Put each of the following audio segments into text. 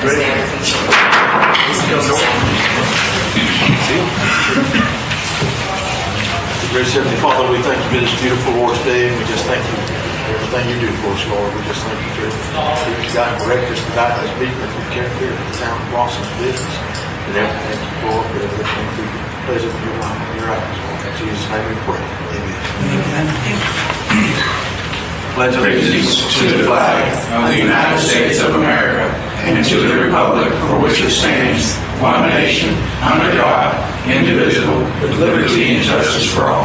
Gracious Heavenly Father, we thank you for this beautiful Lord's Day, and we just thank you for everything you do for us, Lord. We just thank you for you guide and direct us tonight in this meeting as we care for the town of Bronson's business and everything, Lord, for everything through the pleasure of your life and your eyes, Lord. In Jesus' name we pray. Amen. Pledge Allegiance to the flag of the United States of America and to the republic for which it stands, one nation, under God, indivisible, with liberty and justice for all.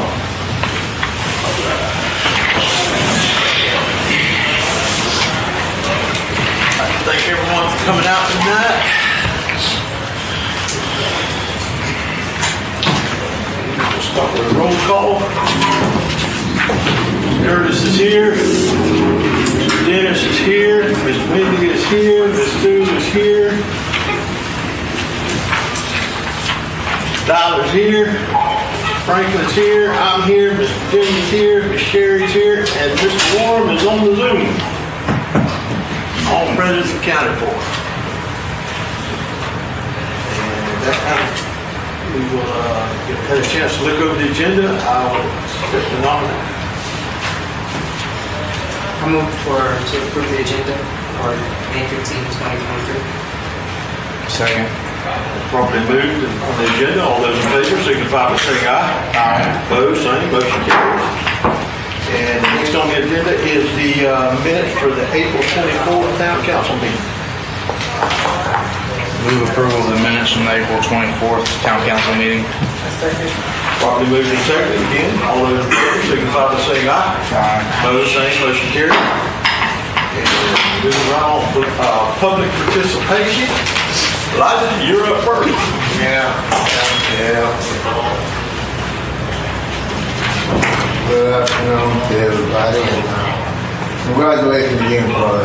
Thank everyone for coming out tonight. We'll start with a roll call. Curtis is here. Mr. Dennis is here. Miss Wendy is here. Miss Sue is here. Tyler's here. Franklin's here. I'm here. Miss Virginia's here. Miss Sherry's here. And Mr. Warren is on the Zoom. All present accounted for. And that we will have a chance to look over the agenda. I will accept the nomination. I move to approve the agenda for May 15, 2023. Second. Properly moved and on the agenda. All those in favor signify by saying aye. Aye. Opposed, same. Motion carries. And next on the agenda is the minutes for the April 24th Town Council meeting. Move approval of the minutes from the April 24th Town Council meeting. Properly moved and seconded again. All those in favor signify by saying aye. Aye. Opposed, same. Motion carries. And moving right on, public participation. Elijah, you're up first. Yeah. Good afternoon to everybody, and congratulations again for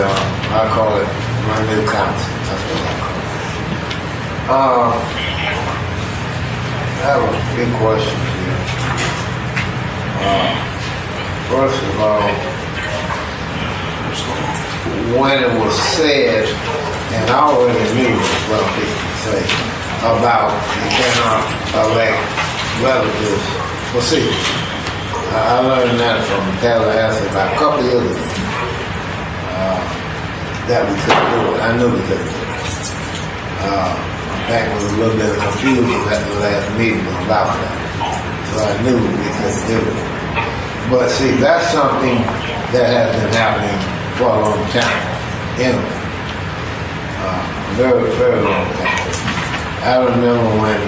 I call it my new council. That's what I call it. I have a few questions here. First of all, when it was said, and I already knew what people say about you cannot elect relatives for seats. I learned that from Tallahassee about a couple of years ago. That we couldn't do it. I knew we couldn't do it. There was a little bit of confusion at the last meeting about that. So I knew we couldn't do it. But see, that's something that has been happening for a long time. Very, very long time. I remember when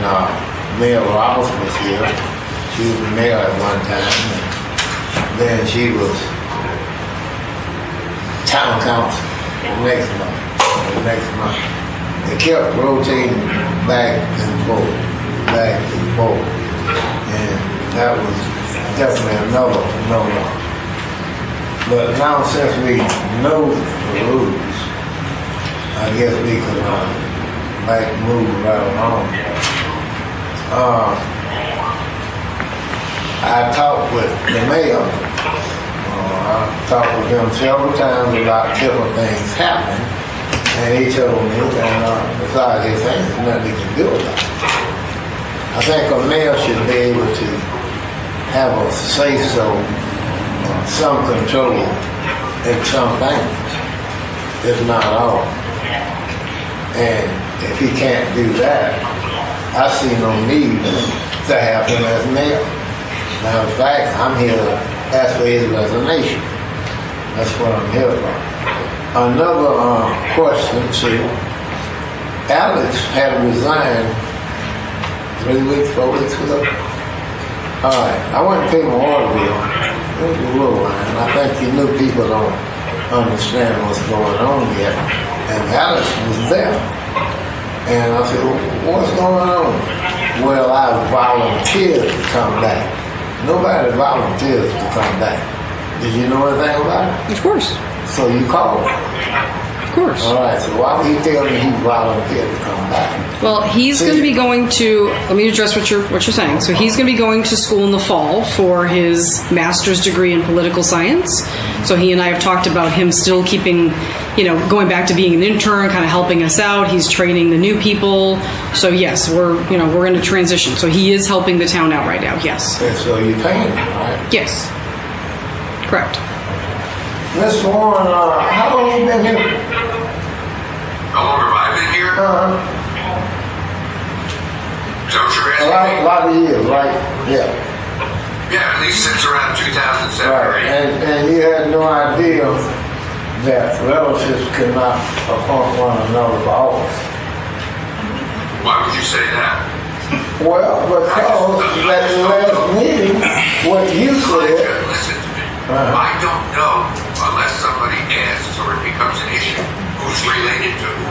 Mayor Roberts was here. She was the mayor at one time, and then she was town council the next month. They kept rotating back and forth, and that was definitely another no. But now since we know the rules, I guess we can move right along. I talked with the mayor. I talked with him several times about different things happening, and he told me that besides his things, there's nothing he can do about it. I think a mayor should be able to have a say-so, some control in some things, if not all. And if he can't do that, I see no need to have him as mayor. Now, in fact, I'm here to ask for his resignation. That's what I'm here for. Another question, too. Alex had resigned 4 weeks ago. All right, I went to pay my water bill. It was a little line. I think you new people don't understand what's going on yet. And Alex was there. And I said, well, what's going on? Well, I volunteered to come back. Nobody volunteers to come back. Did you know anything about it? Of course. So you called? Of course. All right, so why would he tell me he volunteered to come back? Well, he's going to be going to, let me address what you're saying. So he's going to be going to school in the fall for his master's degree in political science. So he and I have talked about him still keeping going back to being an intern, kind of helping us out. He's training the new people. So yes, we're in a transition. So he is helping the town out right now. Yes. And so you're paying him, right? Yes. Correct. Mr. Warren, how long you been here? How long have I been here? Is that what you're A asking me? lot of years, right? Yeah. Yeah, at least since around 2007 or Right. 8. And you had no idea that relatives could not appoint one another for office. Why would you say that? Well, because at the last meeting, what you said, Listen to me. Right. I don't know unless somebody asks or it becomes an issue who's related to who.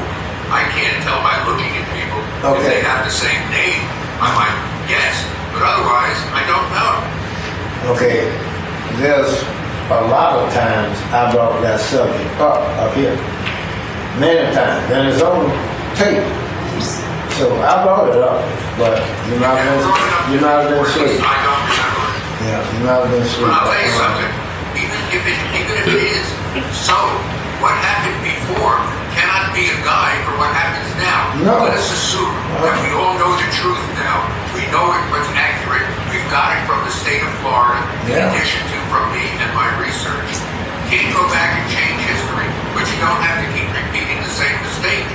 I can't tell by looking at people. If Okay. they have the same name, I might guess. But otherwise, I don't know. okay, there's a lot of times I brought that subject up here. Many times, and it's on tape. So I brought it up, but you're not And brought it up been before, asleep. I don't remember it. Yeah, you're not been asleep. But I'll tell you something. Even if it is so, what happened before cannot be a guide for what happens now. No. Let us assume that we all know the truth now. We know it was accurate. We've got it from the state of Florida, in Yeah. addition to from me and my research. Can't go back and change history, but you don't have to keep repeating the same mistake.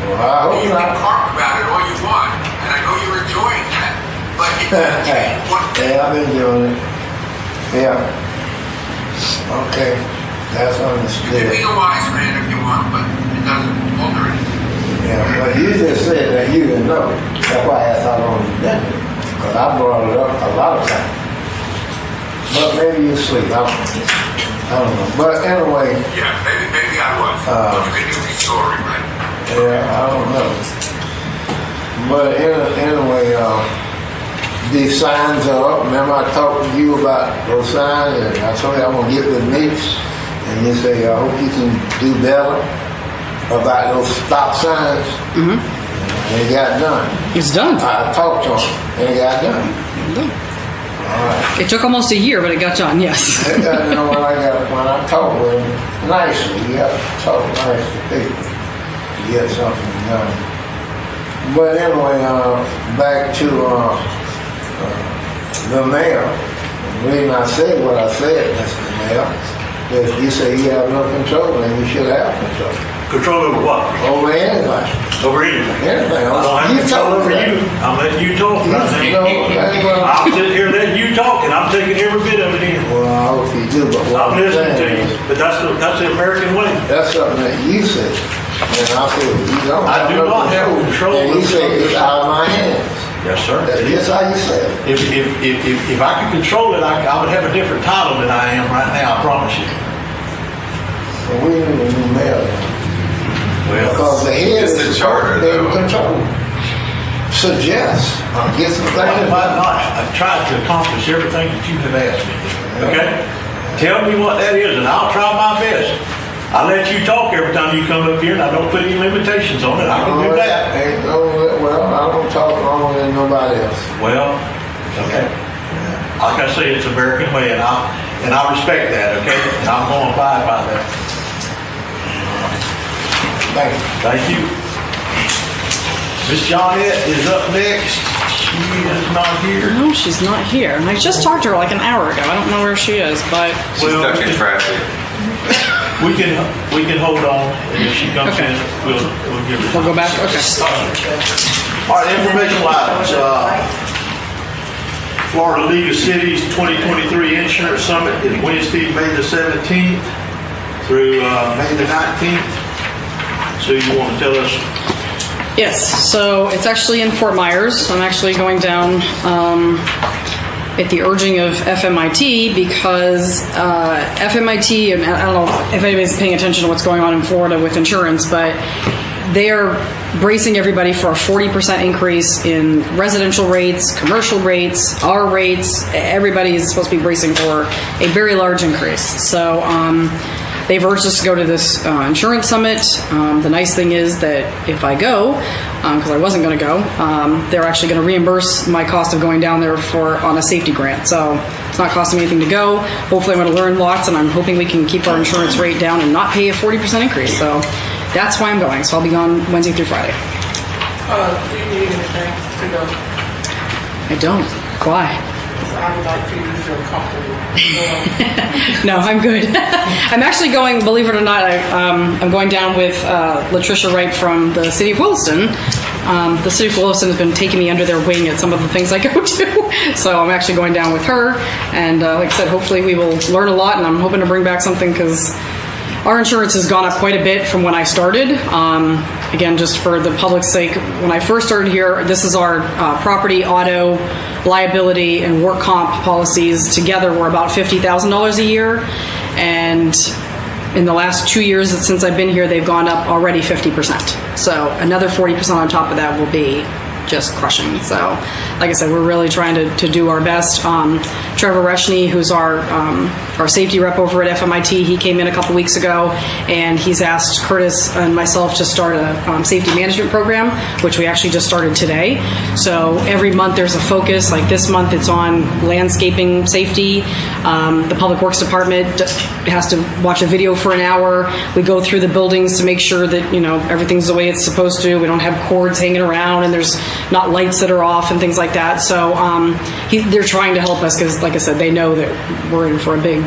Well, I hope You can not. carp about it all you want, and I know you're enjoying that, but it doesn't change one thing. Yeah, I've been doing it. Yeah. Okay, that's You can understood. be a wise man if you want, but it doesn't alter it. Yeah, but you just said that you didn't know. That's why I asked how long you been here. Because I brought it up a lot of times. But maybe you sleep. I don't know. But anyway, Yeah, maybe I was. But you can hear me story, right? yeah, I don't know. But anyway, these signs are up. Remember I talked to you about those signs, and I told you I'm gonna get with Mitch, and you say I hope you can do better about those stop signs. Mm-hmm. And it got done. It's done. I talked to him, and it got done. All right. It took almost a year, but it got done. Yes. It got done when I talked with him nicely. You have to talk nice to people to get something done. But anyway, back to the mayor. The reason I said what I said, Mr. Mayor, is you say you have no control, and you should have control Control over what? over anything. Over anything. Anything. I don't have You control told over me that. you. I'm letting you talk. You right know, now. that's what I'm sitting here letting you talk, and I'm taking every bit of it in. well, I hope you do, but what I'm I'm listening to saying you, is, but that's the American way. that's something that you said. And I said, you don't I do no not have control And you over said, it's something. out of my hands. Yes, sir. That's just how you said it. If I could control it, I would have a different title than I am right now. I promise you. So we need a new mayor. Because the head It's is the charter, they though. control. Suggest, get some Why things. have I not? I've tried to accomplish everything that you have asked me to. Okay? Tell me what that is, and I'll try my best. I let you talk every time you come up here, and I don't put any limitations on it. I can do that. Ain't no, well, I don't talk longer than nobody else. Well, okay. Like I say, it's American way, and I respect that. Okay, and I'm going to abide by that. Thank you. Thank you. Miss Johnette is up next. She is not here. No, she's not here. I just talked to her like an hour ago. I don't know where she is, but She's Well, stuck in traffic. we can hold on, and if she comes Okay. in, we'll give her. we'll go back. Okay. All right, informational items. Florida League of Cities 2023 Insurance Summit is Wednesday, May the 17th through May the 19th. So you want to tell us? Yes, so it's actually in Fort Myers. I'm actually going down at the urging of FMIT because FMIT, and I don't know if anybody's paying attention to what's going on in Florida with insurance, but they are bracing everybody for a 40% increase in residential rates, commercial rates, our rates. Everybody is supposed to be bracing for a very large increase. So they've urged us to go to this insurance summit. The nice thing is that if I go, because I wasn't going to go, they're actually going to reimburse my cost of going down there on a safety grant. So not costing me anything to go. Hopefully I'm going to learn lots, and I'm hoping we can keep our insurance rate down and not pay a 40% increase. So that's why I'm going. So I'll be gone Wednesday through Friday. Do you need anything to go? I don't. Why? I would like for you to feel comfortable. No, I'm good. I'm actually going, believe it or not, I'm going down with Latricia Wright from the City of Williston. The City of Williston has been taking me under their wing at some of the things I go to. So I'm actually going down with her. And like I said, hopefully we will learn a lot, and I'm hoping to bring back something because our insurance has gone up quite a bit from when I started. Again, just for the public's sake, when I first started here, this is our property, auto, liability, and work comp policies. Together were about $50,000 a year. And in the last 2 years since I've been here, they've gone up already 50%. So another 40% on top of that will be just crushing. So, like I said, we're really trying to do our best. Trevor Reshney, who's our safety rep over at FMIT, he came in a couple weeks ago, and he's asked Curtis and myself to start a safety management program, which we actually just started today. So every month there's a focus. Like this month, it's on landscaping safety. The Public Works Department has to watch a video for an hour. We go through the buildings to make sure that everything's the way it's supposed to. We don't have cords hanging around, and there's not lights that are off and things like that. So they're trying to help us because, like I said, they know that we're in for a big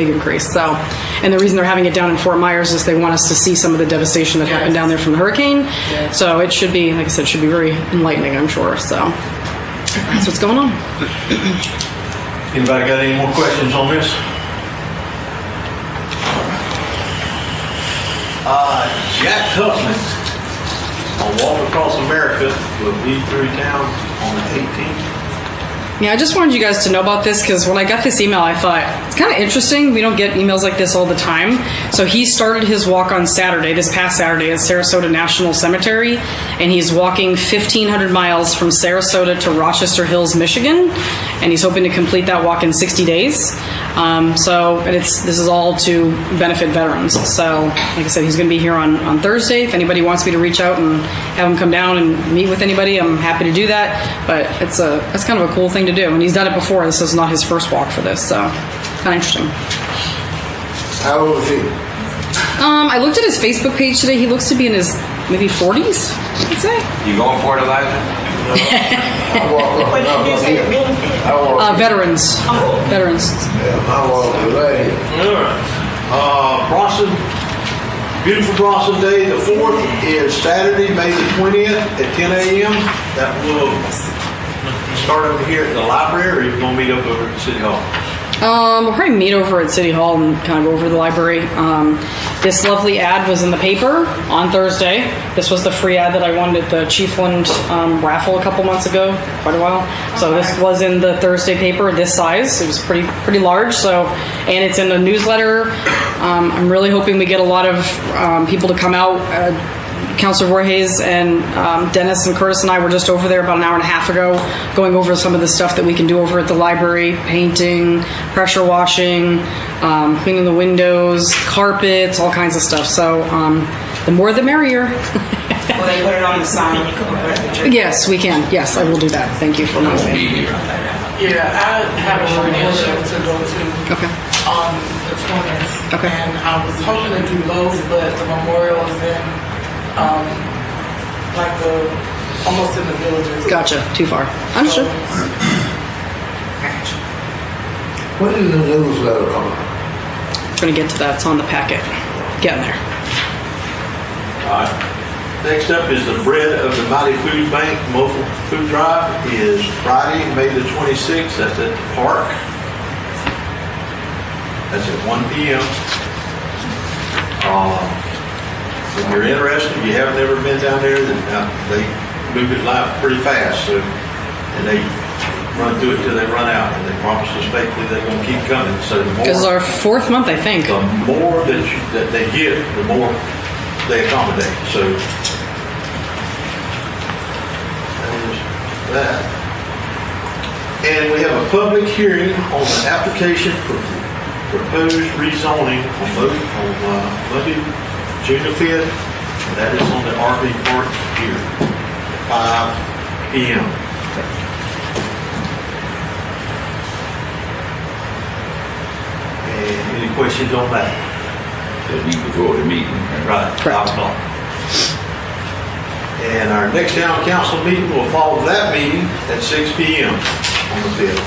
increase. So, and the reason they're having it down in Fort Myers is they want us to see some of the devastation that happened down there from the hurricane. Yes. So it should be, like I said, should be very enlightening, I'm sure. So that's what's going on. Anybody got any more questions on this? Jack Huffman on Walk Across America will be through town on the 18th. Yeah, I just wanted you guys to know about this because when I got this email, I thought, it's kind of interesting. We don't get emails like this all the time. So he started his walk on Saturday, this past Saturday, at Sarasota National Cemetery, and he's walking 1,500 miles from Sarasota to Rochester Hills, Michigan, and he's hoping to complete that walk in 60 days. This is all to benefit veterans. So, like I said, he's going to be here on Thursday. If anybody wants me to reach out and have him come down and meet with anybody, I'm happy to do that. But that's kind of a cool thing to do. And he's done it before. This is not his first walk for this, so kind of interesting. How old is he? I looked at his Facebook page today. He looks to be in his maybe 40s, I'd say. You going for it, Elijah? I walk up and up here. Veterans. Veterans. Yeah, I walk away. All right. Bronson, beautiful Bronson Day. The 4th is Saturday, May the 20th at 10 a.m. That will start over here at the library, or are you going to meet up over at City Hall? We'll probably meet over at City Hall and kind of go over to the library. This lovely ad was in the paper on Thursday. This was the free ad that I won at the Chiefland raffle a couple months ago, quite a while. So this was in the Thursday paper, this size. It was pretty large. So, and it's in a newsletter. I'm really hoping we get a lot of people to come out. Councilor Voorhees and Dennis and Curtis and I were just over there about an hour and a half ago going over some of the stuff that we can do over at the library, painting, pressure washing, cleaning the windows, carpets, all kinds of stuff. So the more the merrier. Will they put it on the sign? Yes, we can. Yes, I will do that. Thank you for reminding me. Yeah, I have a memorial to go to on the 20th. Okay. And I was hoping to do both, but the memorial is in almost in the villages. Gotcha. Too far. Understood. When is the newsletter coming? We're going to get to that. It's on the packet. Getting there. All right. Next up is the Bread of the Mighty Food Bank Mobile Food Drive is Friday, May the 26th. That's at the park. That's at 1 p.m. If you're interested, if you haven't ever been down there, then they move it live pretty fast. So, and they run through it till they run out, and they promise us faithfully they're going to keep coming. So the more, this is our 4th month, I think. The more that they get, the more they accommodate. So that. And we have a public hearing on the application for proposed rezoning on Monday, June the 5th, and that is on the RV Park here, 5 p.m. questions on that. The week before the meeting. Right. Correct. 5 o'clock. And our next town council meeting will follow that meeting at 6 p.m. on the 5th.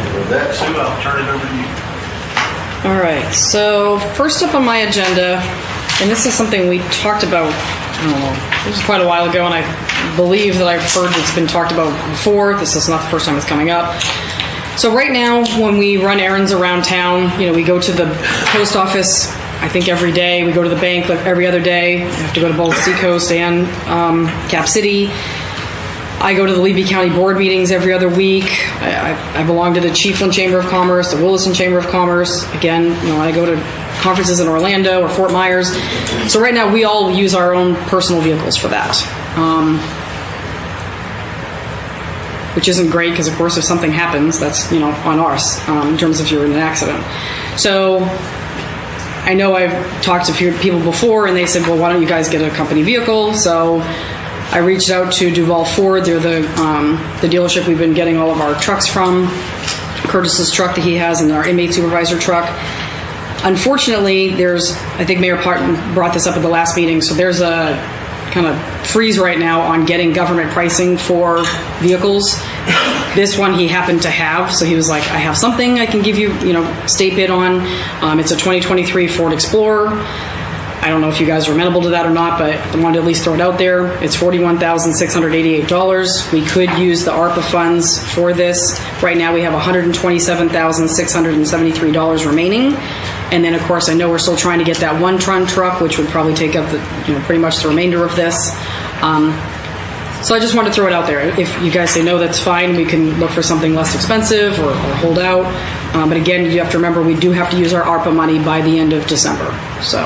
And with that, Sue, I'll turn it over to you. All right, so first up on my agenda, and this is something we talked about, I don't know, this was quite a while ago, and I believe that I've heard it's been talked about before. This is not the first time it's coming up. So right now, when we run errands around town, we go to the post office, I think every day. We go to the bank like every other day. We have to go to both Seacoast and Cap City. I go to the Levy County Board meetings every other week. I belong to the Chiefland Chamber of Commerce, the Williston Chamber of Commerce. Again, I go to conferences in Orlando or Fort Myers. So right now, we all use our own personal vehicles for that. Which isn't great because, of course, if something happens, that's, on us in terms of if you're in an accident. So I know I've talked to a few people before, and they said, well, why don't you guys get a company vehicle? So I reached out to Duval Ford. They're the dealership we've been getting all of our trucks from. Curtis's truck that he has and our inmate supervisor truck. Unfortunately, I think Mayor Parton brought this up at the last meeting, so there's a kind of freeze right now on getting government pricing for vehicles. This one he happened to have, so he was like, I have something I can give you, state bid on. It's a 2023 Ford Explorer. I don't know if you guys are amenable to that or not, but I wanted to at least throw it out there. It's $41,688. We could use the ARPA funds for this. Right now we have $127,673 remaining. And then, of course, I know we're still trying to get that one-ton truck, which would probably take up pretty much the remainder of this. So I just wanted to throw it out there. If you guys say no, that's fine. We can look for something less expensive or hold out. But again, you have to remember we do have to use our ARPA money by the end of December. So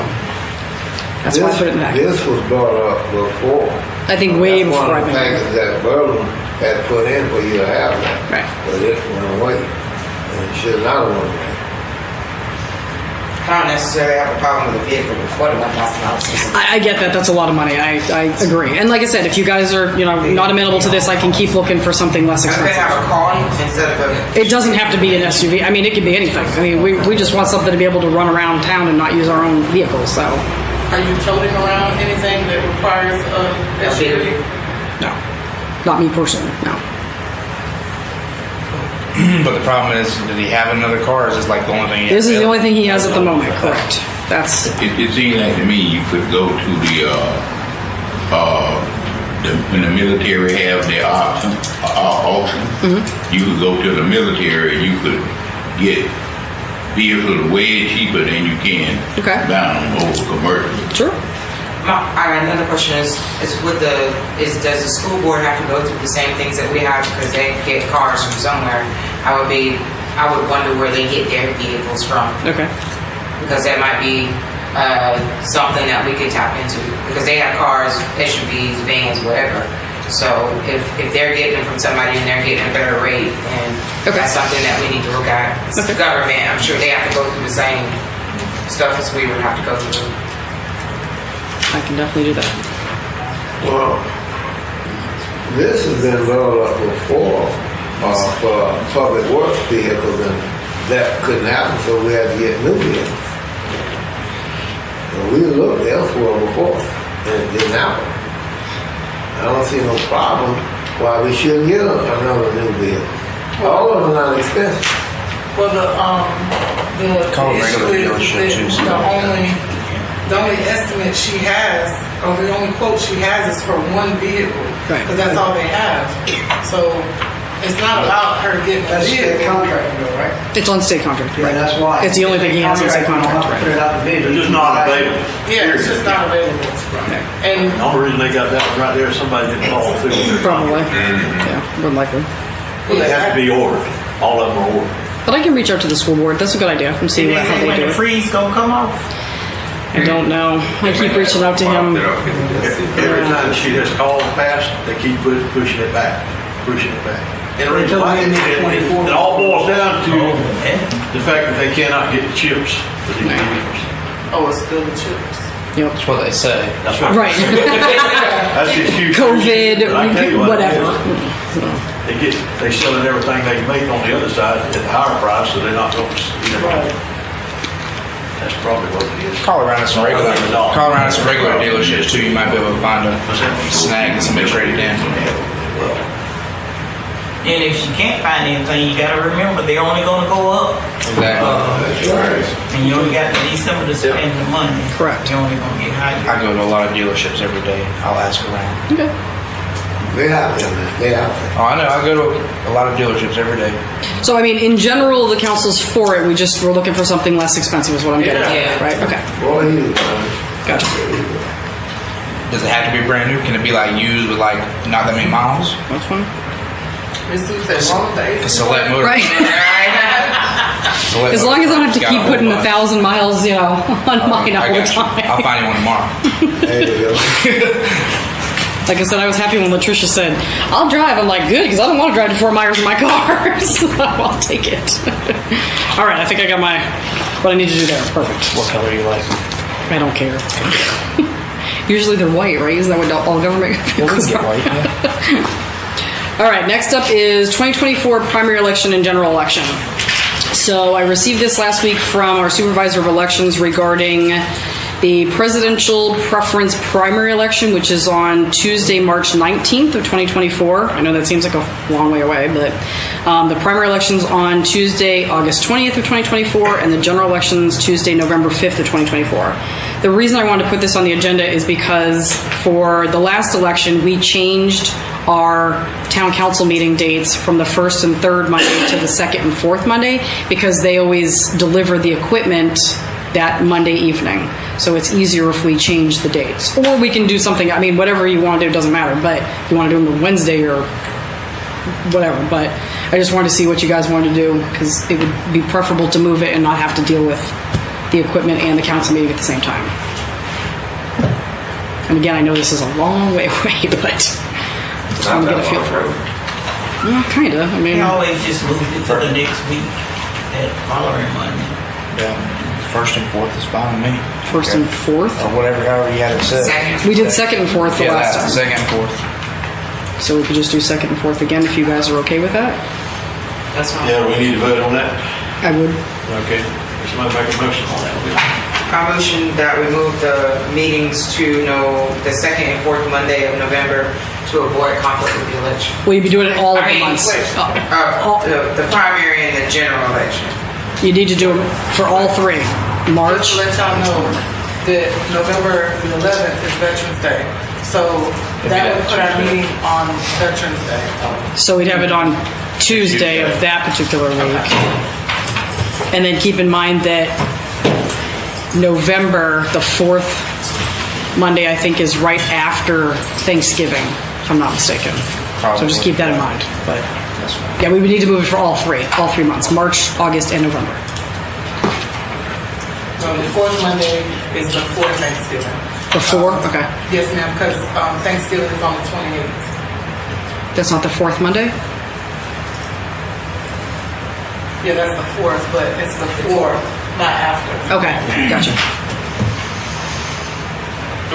that's why I put it in the back. This was brought up before. I think way before I've been here. That's one of the things that Berlin had put in for you to have that. Right. But it went away. And it should not have went away. I don't necessarily have a problem with the vehicle before the $1,000. I get that. That's a lot of money. I agree. And like I said, if you guys are not amenable to this, I can keep looking for something less Could they expensive. have a car instead of a... It doesn't have to be an SUV. I mean, it could be anything. I mean, we just want something to be able to run around town and not use our own vehicles. So Are you toting around anything that requires a SUV? no, not me personally. No. But the problem is, did he have another car? Is this like the only thing he has? This is the only thing he has at the moment. Correct. That's It seems like to me you could go to when the military have their auction, you could go to the military and you could get vehicles way cheaper than you can down over commercial. Sure. Another question is does the school board have to go through the same things that we have because they get cars from somewhere? I would wonder where they get their vehicles from. Okay. Because that might be something that we could tap into because they have cars, SUVs, vans, whatever. So if they're getting them from somebody and they're getting a better rate, then that's something that we need to look at. It's the government. I'm sure they have to go through the same stuff as we would have to go through. I can definitely do that. Well, this has been brought up before for public works vehicles, and that couldn't happen, so we had to get new vehicles. And we looked elsewhere before, and it didn't happen. I don't see no problem why we shouldn't get another new vehicle. All of them are not expensive. Well, the issue is the only estimate she has, or the only quote she has is for one vehicle. Right. Because that's all they have. So it's not about her getting a That's state vehicle. contract, though, right? It's on state contract. Right, Right. that's why. It's the only thing he has on state contract. Put it Right. out the bid. They're just not available. Yeah, it's just not available. And The only reason they got that one right there, somebody didn't follow through with their Probably. contract. Yeah. More likely. Well, they have to be ordered. All of them are ordered. But I can reach out to the school board. That's a good idea. And see how they do it. freeze gonna come off? I don't know. I keep reaching out to him. Every time she has called past, they keep pushing it back. And the reason why it all boils down to the fact that they cannot get the chips for these vehicles. it's still the chips. Yep. That's what they say. That's right. Right. That's just huge. COVID, But I tell you what it whatever. is. They selling everything they can make on the other side at a higher price, so they're not going to, that's probably what it is. Call around some regular dealerships too. You might be able to find a snag that somebody traded in. And if you can't find anything, you gotta remember they're only gonna go up. Exactly. And you only got December to spend the money. Correct. You're only gonna get higher. I go to a lot of dealerships every day. I'll ask around. Okay. They out there, man. They out there. Oh, I know. I go to a lot of dealerships every day. So, I mean, in general, the council's for it. We're looking for something less expensive is what I'm getting Yeah. at. Right? Okay. Boy, you, Gotcha. Does it have to be brand new? Can it be like used with like not that many miles? That's fine. Ms. Sue said, wrong day. A select motor. Right. Select As long as I don't have to motor. keep putting 1,000 miles, on mine all the time. I'll find you one tomorrow. there you go. Like I said, I was happy when Latricia said, I'll drive. I'm like, good, because I don't want to drive to Fort Myers in my car. So I'll take it. All right, I think I got what I need to do there. Perfect. What color do you like? I don't care. Usually they're white, right? Isn't that what all government vehicles are? White, yeah. All right, next up is 2024 primary election and general election. So I received this last week from our supervisor of elections regarding the presidential preference primary election, which is on Tuesday, March 19th of 2024. I know that seems like a long way away, but the primary election's on Tuesday, August 20th of 2024, and the general election's Tuesday, November 5th of 2024. The reason I wanted to put this on the agenda is because for the last election, we changed our town council meeting dates from the first and third Monday to the second and fourth Monday, because they always deliver the equipment that Monday evening. So it's easier if we change the dates. Or we can do something, I mean, whatever you want to do, it doesn't matter. But if you want to do them on Wednesday or whatever. But I just wanted to see what you guys wanted to do, because it would be preferable to move it and not have to deal with the equipment and the council meeting at the same time. And again, I know this is a long way away, but just want to get a feel for it. Well, kind of. I mean, They always just moved it to the next week, that following Monday. Yeah. First and fourth is fine with me. first and fourth. Or whatever, however you had it set. Second. We did second and fourth the Yeah, last that's time. second and fourth. So we could just do second and fourth again if you guys are okay with that. That's fine. Yeah, we need to vote on that. I would. Okay. Somebody make a motion on that. I motion that we move the meetings to the second and fourth Monday of November to avoid conflict with the election. Will you be doing it all of I the mean, months? the primary and the general election. You need to do them for all three. Just March. to let y'all know that November the 11th is Veterans Day. So that would put our meeting on Veterans Day. So we'd have it on Tuesday of that particular week. And then keep in mind that November, the fourth Monday, I think, is right after Thanksgiving, if I'm not mistaken. So just keep that in mind. But yeah, we would need to move it for all three months, March, August, and November. So the fourth Monday is before Thanksgiving. Before? Okay. Yes, ma'am, because Thanksgiving is on the 28th. That's not the fourth Monday? Yeah, that's the fourth, but it's before, not after. Okay, gotcha.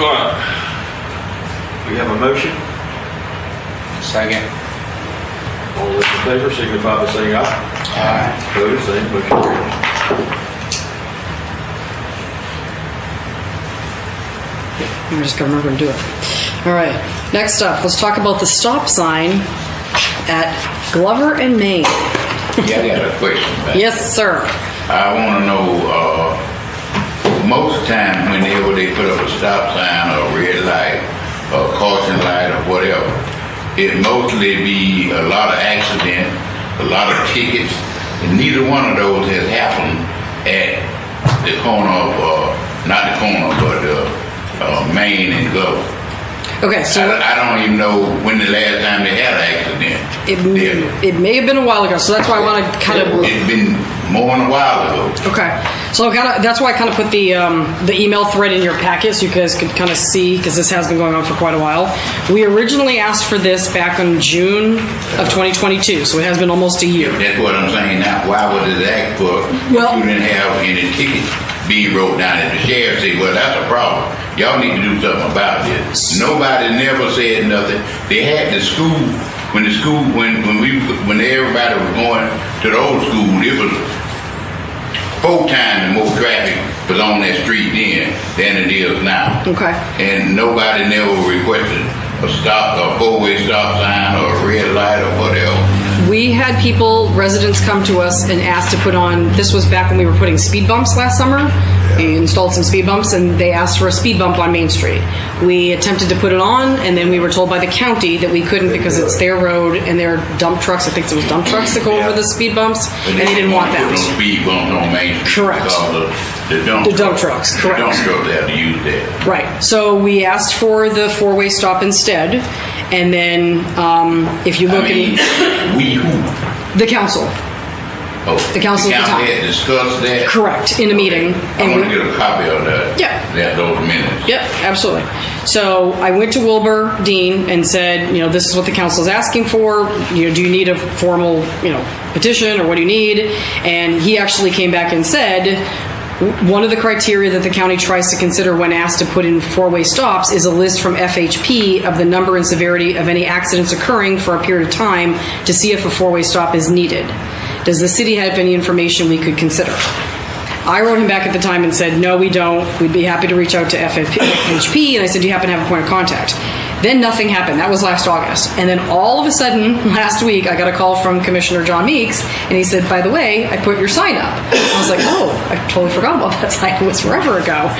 All right. We have a motion. Second. All those in favor signify by saying aye. Aye. Opposed, same, motion carries. I'm just gonna remember to do it. All right, next up, let's talk about the stop sign at Glover and Main. Yeah, I got a question. man. Yes, sir. I want to know, most times whenever they put up a stop sign or a red light or caution light or whatever, it mostly be a lot of accident, a lot of tickets, and neither one of those has happened at the corner of, not the corner, but Main and Glover. Okay, so I don't even know when the last time they had an accident. it may have been a while ago, so that's why I want to kind of. It's been more than a while ago. Okay, so that's why I kind of put the email thread in your packet so you guys could kind of see, because this has been going on for quite a while. We originally asked for this back in June of 2022, so it has been almost a year. That's what I'm saying now. Why would it act for Well- if you didn't have any tickets being wrote down at the sheriff? Say, well, that's a problem. Y'all need to do something about this. Nobody never said nothing. They had the school, when everybody was going to the old school, it was 4 times more traffic was on that street then than it is now. Okay. And nobody never requested a 4-way stop sign or a red light or whatever. We had residents come to us and asked to put on, this was back when we were putting speed bumps last summer. We installed some speed bumps and they asked for a speed bump on Main Street. We attempted to put it on and then we were told by the county that we couldn't because it's their road and their dump trucks, I think it was dump trucks that go over the speed bumps, and they didn't want that. Put no speed bumps on Main Street. Correct. The dump trucks. Correct. The dump trucks have to use that. Right. So we asked for the 4-way stop instead. And then if you look the council. Oh, the council at the time had discussed that? Correct, in a meeting. I want to get a copy of that. Yeah. Those minutes. Yep, absolutely. So I went to Wilbur Dean and said, this is what the council is asking for. Do you need a formal, petition or what do you need? And he actually came back and said, one of the criteria that the county tries to consider when asked to put in 4-way stops is a list from FHP of the number and severity of any accidents occurring for a period of time to see if a 4-way stop is needed. Does the city have any information we could consider? I wrote him back at the time and said, no, we don't. We'd be happy to reach out to FHP. And I said, do you happen to have a point of contact? Then nothing happened. That was last August. And then all of a sudden, last week, I got a call from Commissioner John Meeks, and he said, by the way, I put your sign up. I was like, oh, I totally forgot about that sign. It was forever ago.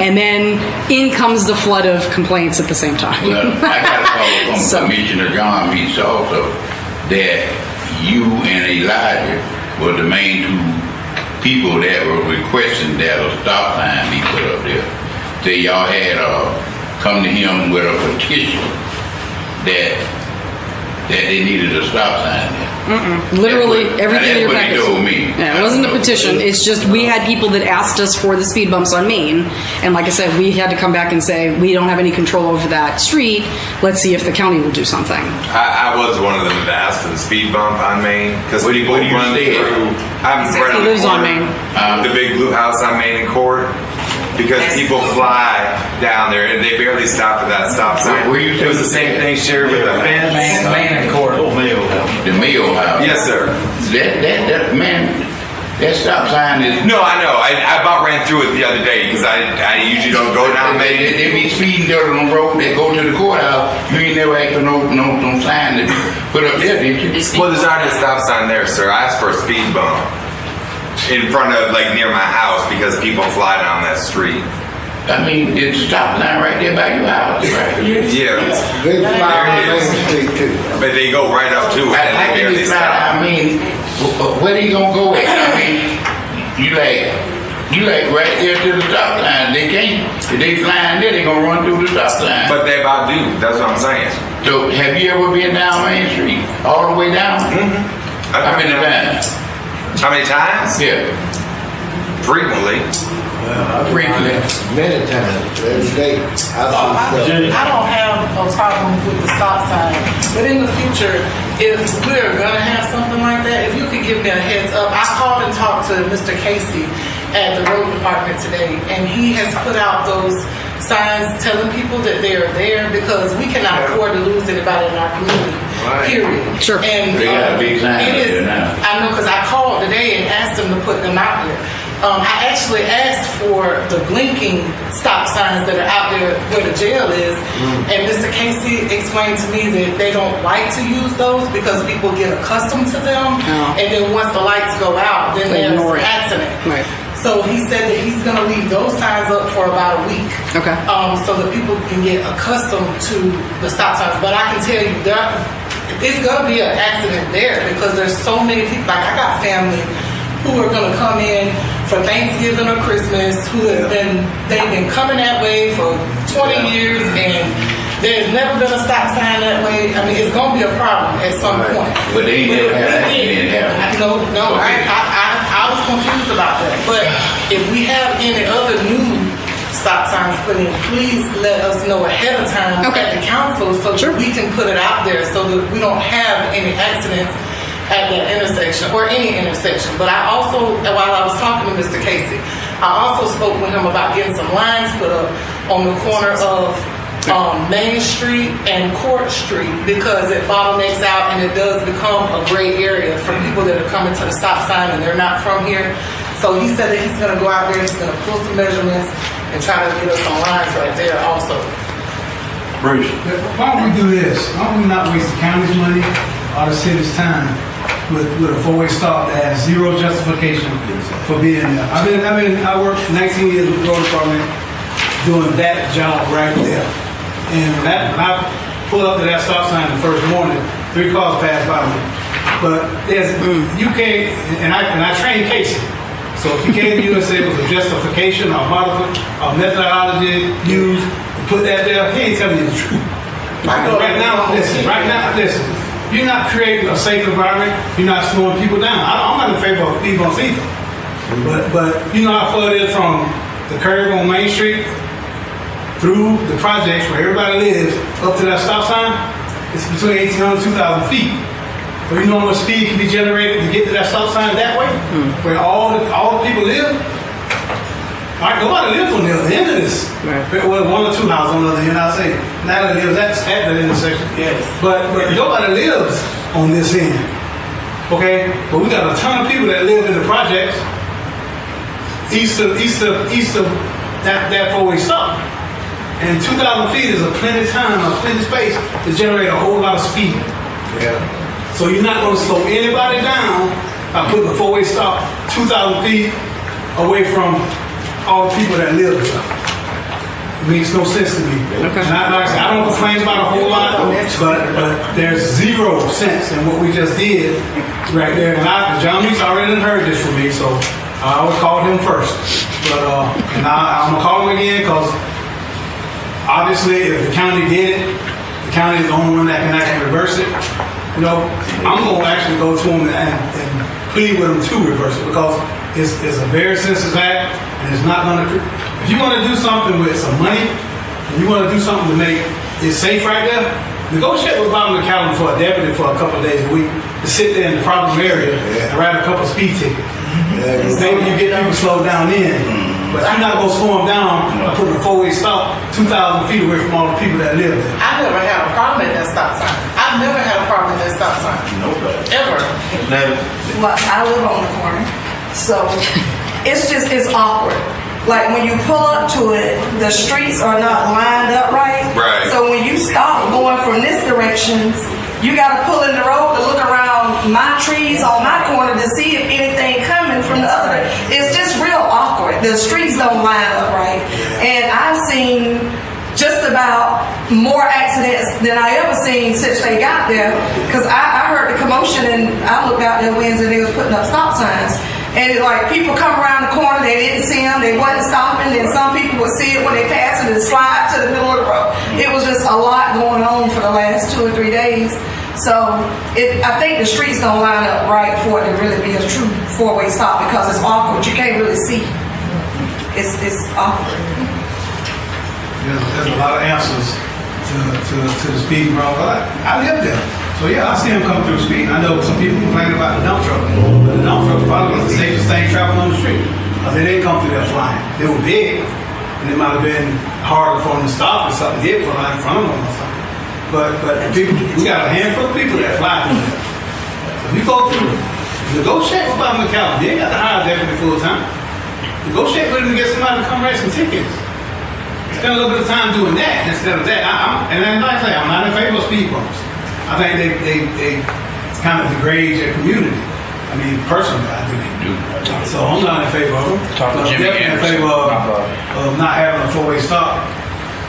And then in comes the flood of complaints at the same time. Well, I got a call from Commissioner John Meeks also that you and Elijah were the main 2 people that were requesting that a stop sign be put up there. So y'all had come to him with a petition that they needed a stop sign there. Literally everything in your package. That's what he told me. Yeah, it wasn't a petition. It's just we had people that asked us for the speed bumps on Main, and like I said, we had to come back and say we don't have any control over that street. Let's see if the county will do something. I was one of them that asked for the speed bump on Main because people run through. I'm right on the lives on Main. The big blue house on Main and Court. Because people fly down there and they barely stop at that stop sign. It was the same thing shared with the fence. Main and Court. The Mayo house. Yes, sir. That stop sign is... No, I know. I about ran through it the other day because I usually don't go down Main. They be speeding dirt on the road. They go to the courthouse. You ain't never asked for no sign to put up there, did you? Well, there's already a stop sign there, sir. I asked for a speed bump in front of, near my house because people fly down that street. I mean, it's a stop sign right there by your house, right? Yeah. They fly on Main Street too. But they go right up to it and they barely stop. I mean, where they gonna go at? I mean, you like right there to the stop sign. They can't. If they flying there, they gonna run through the stop sign. But they about do. That's what I'm saying. So, have you ever been down Main Street? All the way down? Mm-hmm. How many times? How many times? Yeah. Frequently. Frequently. Many times, every day. I don't have a problem with the stop sign, but in the future, if we're gonna have something like that, if you could give me a heads up. I called and talked to Mr. Casey at the road department today, and he has put out those signs telling people that they are there because we cannot afford to lose anybody in our community. Period. Sure. And They got a big sign it is. there now. I know because I called today and asked them to put them out there. I actually asked for the blinking stop signs that are out there where the jail is, and Mr. Casey explained to me that they don't like to use those because people get accustomed to them, and then once the lights go out, then there's an accident. Right. So he said that he's going to leave those signs up for about a week, Okay. so that people can get accustomed to the stop signs. But I can tell you, it's going to be an accident there because there's so many people. Like I got family who are going to come in for Thanksgiving or Christmas, they've been coming that way for 20 years, and there's never been a stop sign that way. I mean, it's going to be a problem at some point. But they didn't have an accident happen. No, I was confused about that. But if we have any other new stop signs put in, please let us know ahead of time at the council so that we can put it out there so that we don't have any accidents at that intersection or any intersection. But I also, while I was talking to Mr. Casey, I also spoke with him about getting some lines put up on the corner of Main Street and Court Street because it bottlenecks out and it does become a gray area for people that are coming to the stop sign and they're not from here. So he said that he's going to go out there, he's going to pull some measurements and try to get us some lines right there also. Bruce. Why don't we do this? Why don't we not waste the county's money or the city's time with a four-way stop that has zero justification for being there? I worked 19 years with the road department doing that job right there. And when I pulled up to that stop sign the first morning, 3 cars passed by me. But you can't, and I trained Casey. So if you came to you and said it was a justification or methodology used to put that there, he ain't telling you the truth. Right now, listen. You're not creating a safe environment. You're not slowing people down. I'm not in favor of speed bumps either. But you know how far it is from the curve on Main Street through the projects where everybody lives up to that stop sign? It's between 1,800 and 2,000 feet. But you know how much speed can be generated to get to that stop sign that way? Where all the people live? Nobody lives on the other end of this. Right. Well, 1 or 2 houses on the other end, I'll say. Natalie lives at that intersection. Yes. But nobody lives on this end. Okay? But we got a ton of people that live in the projects east of that four-way stop. And 2,000 feet is a plenty time, a plenty space to generate a whole lot of speed. Yeah. So you're not going to slow anybody down by putting a four-way stop 2,000 feet away from all the people that live there. It makes no sense to me. Okay. And like I said, I don't complain about a whole lot, but there's 0 sense in what we just did right there. And John Meeks already heard this from me, so I always called him first. But and I'm going to call him again because obviously if the county did it, the county is the only one that can actually reverse it. You know, I'm going to actually go to him and plead with him to reverse it because it's a very sensitive act and it's not going to. If you want to do something with some money and you want to do something to make it safe right there, negotiate with Bob McCallum for a deputy for a couple of days a week to sit there in the problem area and write a couple of speed tickets. Maybe you get people slowed down in, but you're not going to slow them down by putting a four-way stop 2,000 feet away from all the people that live there. I never had a problem at that stop sign. I've never had a problem at that stop sign. Nobody. Ever. Never. Well, I live on the corner, so it's awkward. Like when you pull up to it, the streets are not lined up right. Right. So when you stop going from this direction, you got to pull in the road to look around my trees on my corner to see if anything coming from the other. It's just real awkward. The streets don't line up right. And I've seen just about more accidents than I ever seen since they got there. Because I heard the commotion and I looked out there Wednesday, they was putting up stop signs. And it, like people come around the corner, they didn't see them, they wasn't stopping, and some people would see it when they pass it and slide to the middle of the road. It was just a lot going on for the last 2 or 3 days. So I think the streets don't line up right for it to really be a true four-way stop because it's awkward. You can't really see. It's awkward. There's a lot of answers to the speeding problem. I live there. So yeah, I see them come through speed. I know some people complain about the dump truck, but the dump truck probably was the safest thing traveling on the street. Because they didn't come through there flying. They were big, and it might have been harder for them to stop if something did fly in front of them or something. But the people, we got a handful of people that fly through there. If you go through, negotiate with Bob McCallum. You ain't got to hire a deputy full time. Negotiate with him to get somebody to come write some tickets. Spend a little bit of time doing that instead of that. And then like I say, I'm not in favor of speed bumps. I think they kind of degrade your community. I mean, personally, I do. So I'm not in favor of them. I'm definitely in favor of not having a four-way stop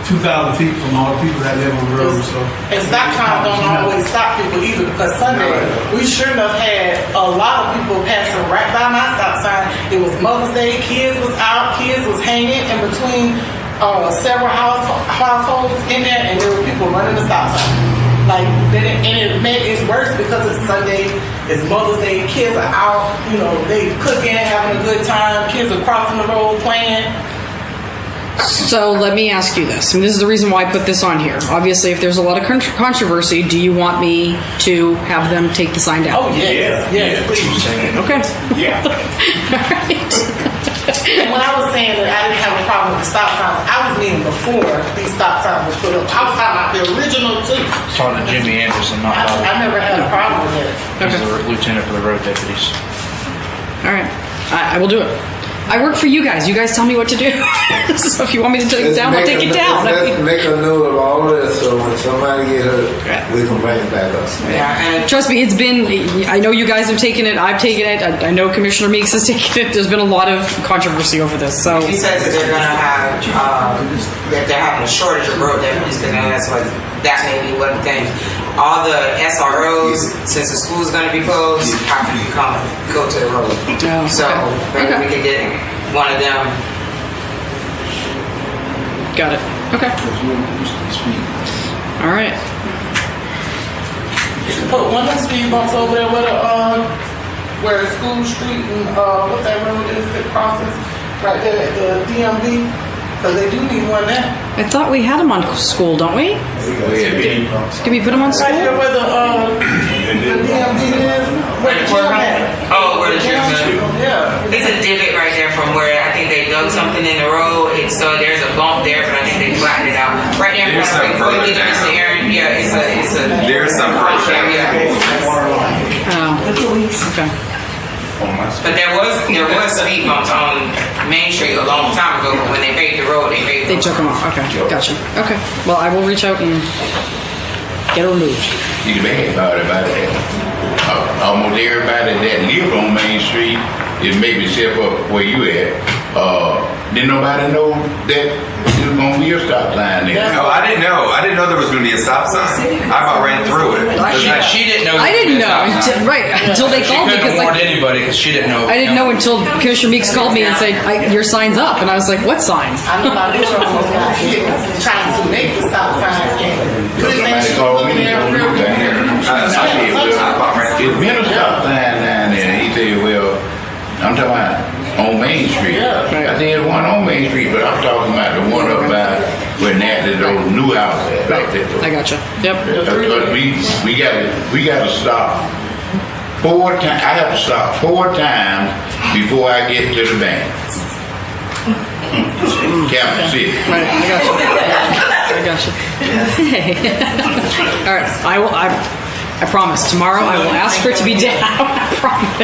2,000 feet from all the people that live on the road. So. And stop signs don't always stop people either because Sunday we sure enough had a lot of people passing right by my stop sign. It was Mother's Day, kids was out, kids was hanging in between several households in there, and there were people running the stop sign. Like, and it made it worse because it's Sunday, it's Mother's Day, kids are out, you know, they cooking, having a good time, kids are crossing the road playing. So let me ask you this, and this is the reason why I put this on here. Obviously, if there's a lot of controversy, do you want me to have them take the sign down? Oh, yes, please. Okay. Yeah. All right. And when I was saying that I didn't have a problem with the stop signs, I was meaning before these stop signs were put up. I was talking about the original too. Talking to Jimmy Anderson, not Bob. I never had a problem with it. He's the lieutenant for the road deputies. All right, I will do it. I work for you guys. You guys tell me what to do. So if you want me to take it down, I'll take it down. Let's make a note of all of this, so when somebody get hurt, we can bring it back up. Yeah, trust me, it's been, I know you guys have taken it, I've taken it, I know Commissioner Meeks has taken it. There's been a lot of controversy over this, so. He says that they're gonna have, that they're having a shortage of road deputies, because that's what, that may be one thing. All the SROs, since the school's gonna be closed, have to come and go to the road. Oh, So maybe we could get one of them. Got it. Okay. All right. You should put one of the speed bumps over there where School Street and what that road is that crosses right there at the DMV, because they do need one there. I thought we had them on school, don't we? Can we put them on school? Right here where the DMV is, where the gym at. Oh, where the gym is. Yeah. It's a divot right there from where I think they dug something in the road. So there's a bump there, but I think they flattened it out. Right there in There's front of some further Mr. down. Aaron. Yeah, it's a. There's some further down. Oh, okay. But there was speed bumps on Main Street a long time ago, but when they paved the road, They took them off. Okay, gotcha. Okay, well, I will reach out and get it removed. You bad about that. Almost everybody that live on Main Street is maybe except up where you at. Didn't nobody know that there was gonna be a stop sign there? No, I didn't know. I didn't know there was going to be a stop sign. I about ran through it. She didn't know. I didn't know until they She called me, couldn't because warn anybody because she didn't know. I didn't know until Commissioner Meeks called me and said, your sign's up. And I was like, what sign? I know my bishop was out here trying to make the stop sign and put it Somebody called me and told me it's been a stop sign down there. And he said, well, I'm talking about on Main Street. I said there's one on Main Street, but I'm talking about the one up by where Natalie, those new houses back there. I gotcha. Yep. But we gotta stop 4 times. I have to stop 4 times before I get to the bank. Capital City. Right, I gotcha. All right, I promise. Tomorrow I will ask for it to be down. I promise.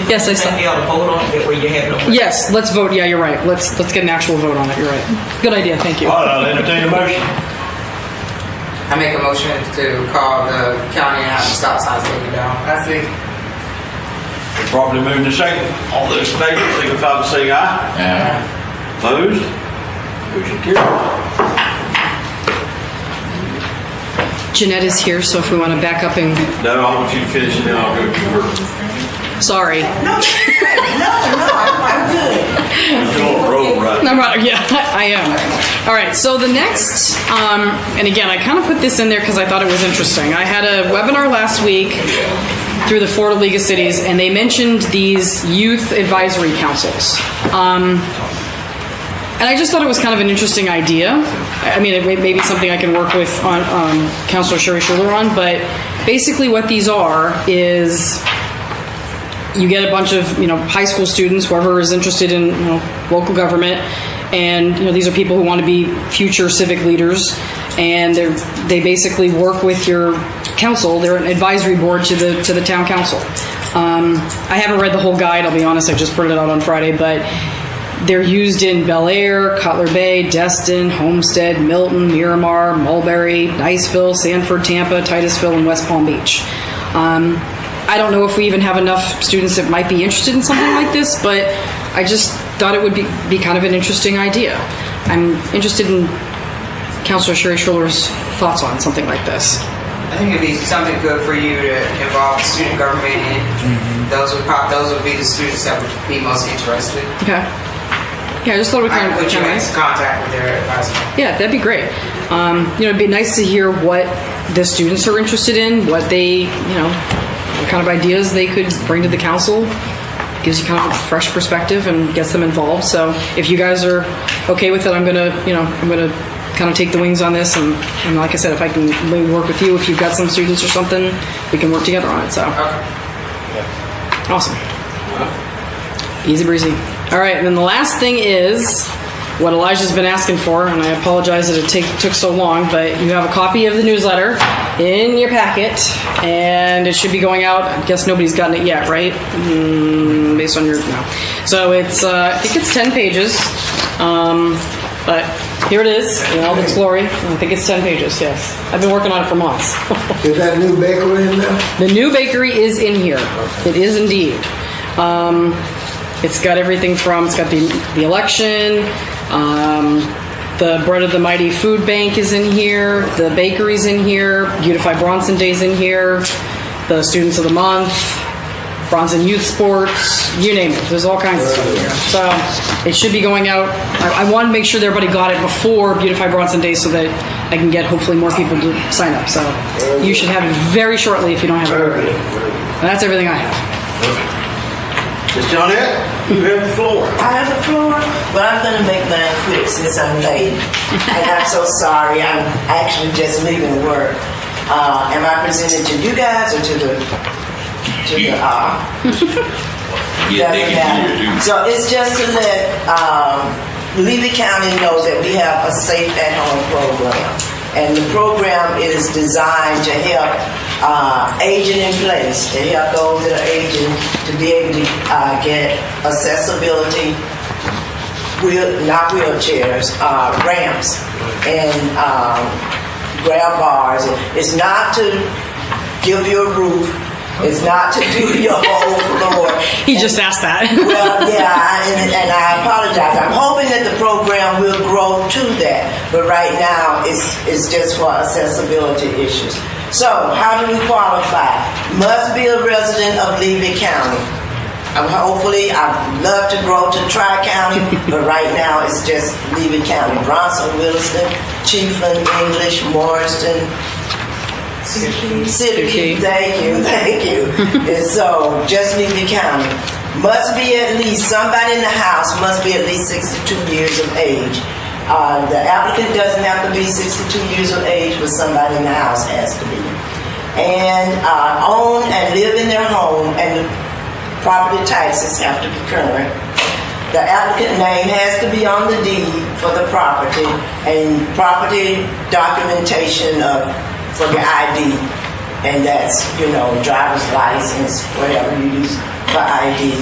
Yes, I saw. You ought to vote on it where you have no. Yes, let's vote. Yeah, you're right. Let's get an actual vote on it. You're right. Good idea. Thank you. All right, I'll entertain a motion. I make a motion to call the county and have the stop signs taken down. I see. Properly moved to second. All those in favor, signify by saying aye. Opposed? Motion carries. Jeanette is here, so if we want to back up and... No, I want you to finish and then I'll go to work. Sorry. No, I'm good. You're on a roll right now. No, right, yeah, I am. All right, so the next, and again, I kind of put this in there because I thought it was interesting. I had a webinar last week through the Florida League of Cities, and they mentioned these youth advisory councils. And I just thought it was kind of an interesting idea. I mean, it may be something I can work with on Councilor Sherry Schuler on, but basically what these are is you get a bunch of, high school students, whoever is interested in, local government, and, these are people who want to be future civic leaders, and they basically work with your council. They're an advisory board to the town council. I haven't read the whole guide, I'll be honest, I just printed it out on Friday, but they're used in Bel Air, Cutler Bay, Destin, Homestead, Milton, Miramar, Mulberry, Niceville, Sanford, Tampa, Titusville, and West Palm Beach. I don't know if we even have enough students that might be interested in something like this, but I just thought it would be kind of an interesting idea. I'm interested in Councilor Sherry Schuler's thoughts on something like this. I think it'd be something good for you to involve student government in. Those would be the students that would be most interested. Okay. Yeah, I just thought we I can put you in contact with their advisor. Yeah, that'd be great. It'd be nice to hear what the students are interested in, what they, what kind of ideas they could bring to the council. Gives you kind of a fresh perspective and gets them involved. So if you guys are okay with it, I'm gonna kind of take the wings on this, and like I said, if I can maybe work with you, if you've got some students or something, we can work together on it. So awesome, easy breezy. All right, and then the last thing is what Elijah's been asking for, and I apologize that it took so long, but you have a copy of the newsletter in your packet, and it should be going out. I guess nobody's gotten it yet, right? Based on your no. So it's I think it's 10 pages, but here it is in all its glory. I think it's 10 pages. Yes, I've been working on it for months. Is that new bakery in there? The new bakery is in here. It is indeed. It's got everything from, it's got the election, the Bread of the Mighty Food Bank is in here, the bakery's in here, Beautify Bronson Day's in here, the Students of the Month, Bronson Youth Sports, you name it. There's all kinds of stuff in here. So it should be going out. I want to make sure that everybody got it before Beautify Bronson Day so that I can get hopefully more people to sign up. So you should have it very shortly if you don't have it already. And that's everything I have. Ms. Johnette, you have the floor. I have the floor, but I'm going to make mine quick since I'm late. And I'm so sorry. I'm actually just leaving work. Am I presenting to you guys or to the So it's just to let Levy County know that we have a Safe at Home program. And the program is designed to help aging in place, to help those that are aging to be able to get accessibility, not wheelchairs, ramps, and grab bars. It's not to give you a roof. It's not to do your whole floor. He just asked that. Well, yeah, and I apologize. I'm hoping that the program will grow to that, but right now it's just for accessibility issues. So, how do we qualify? Must be a resident of Levy County. Hopefully, I'd love to grow to Tri-County, but right now it's just Levy County. Bronson, Williston, Chiefland, English, Morriston, City. Thank you. And so, just Levy County. Must be at least, somebody in the house must be at least 62 years of age. The applicant doesn't have to be 62 years of age, but somebody in the house has to be. And own and live in their home, and the property taxes have to be current. The applicant name has to be on the deed for the property, and property documentation for your ID, and that's, driver's license, whatever you use for ID.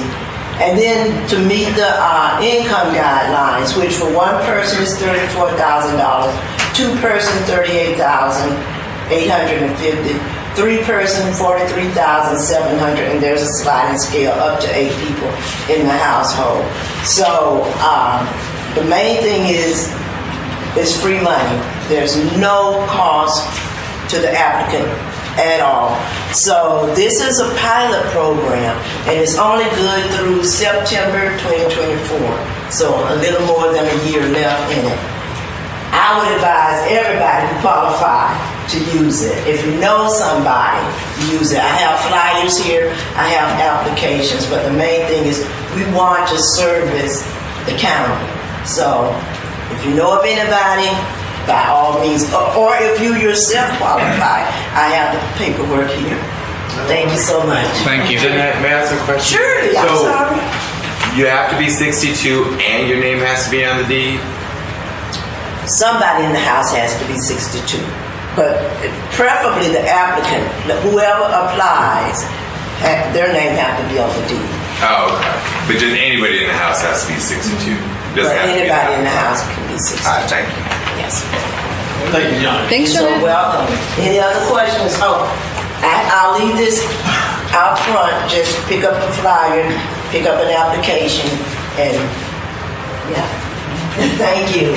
And then to meet the income guidelines, which for one person is $34,000, two person $38,850, three person $43,700, and there's a sliding scale up to 8 people in the household. So the main thing is free money. There's no cost to the applicant at all. So this is a pilot program, and it's only good through September 2024. So a little more than a year left in it. I would advise everybody who qualify to use it. If you know somebody, use it. I have flyers here, I have applications, but the main thing is we want to service the county. So if you know of anybody, by all means, or if you yourself qualify, I have the paperwork here. Thank you so much. Thank you. Jeanette, may I ask a question? Surely, I'm sorry. You have to be 62 and your name has to be on the deed? Somebody in the house has to be 62. But preferably the applicant, whoever applies, their name has to be on the deed. Oh, okay. But just anybody in the house has to be 62? But anybody in the house can be 62. All right, thank you. Yes. Thank you, John. Thanks, So Janet. welcome. Any other questions? I'll leave this out front. Just pick up a flyer, pick up an application, and yeah. Thank you.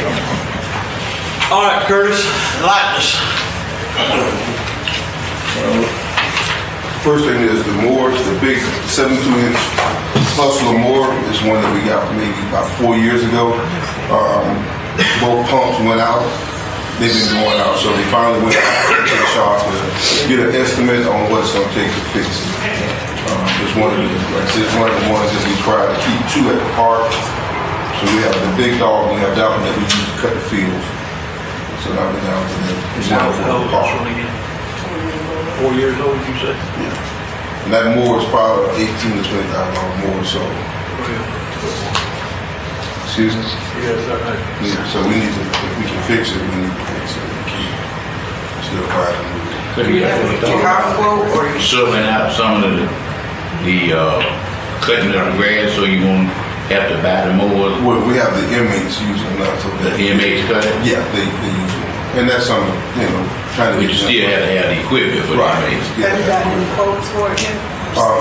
All right, Curtis, enlighten us. First thing is the Moors, the big 72-inch hustler Moor is one that we got maybe about 4 years ago. Both pumps went out. They've been going out, so they finally went out to the shop to get an estimate on what it's going to take to fix it. It's one of the ones that we try to keep two at the park. So we have the big dog, and we have that one that we use to cut the fields. So now we're down to the park. 4 years old, you say? Yeah. And that Moor is probably $18,000 to $20,000 more. So Excuse me? Yes, sir. Yeah, so we need to, if we can fix it, we need to fix it. We can't still find a new. Do you have a quote or you Subbing out some of the cutting of the grass so you won't have to buy the mowers. Well, we have the inmates using that. So The inmates cut it? Yeah, they use it. And that's something, trying to But you still have to have the equipment for the inmates. Have you got any quotes for it yet?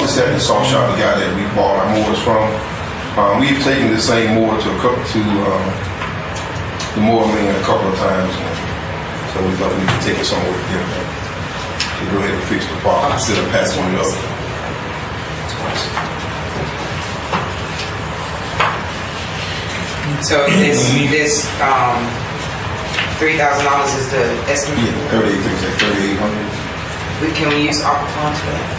This at the salt shop, the guy that we bought our mowers from. We've taken the same mower to the mower man a couple of times. So we thought we could take it somewhere different. To go ahead and fix the problem instead of passing it up. so this $3,000 is the estimate? Yeah, 3,800. Can we use ARPA funds for that?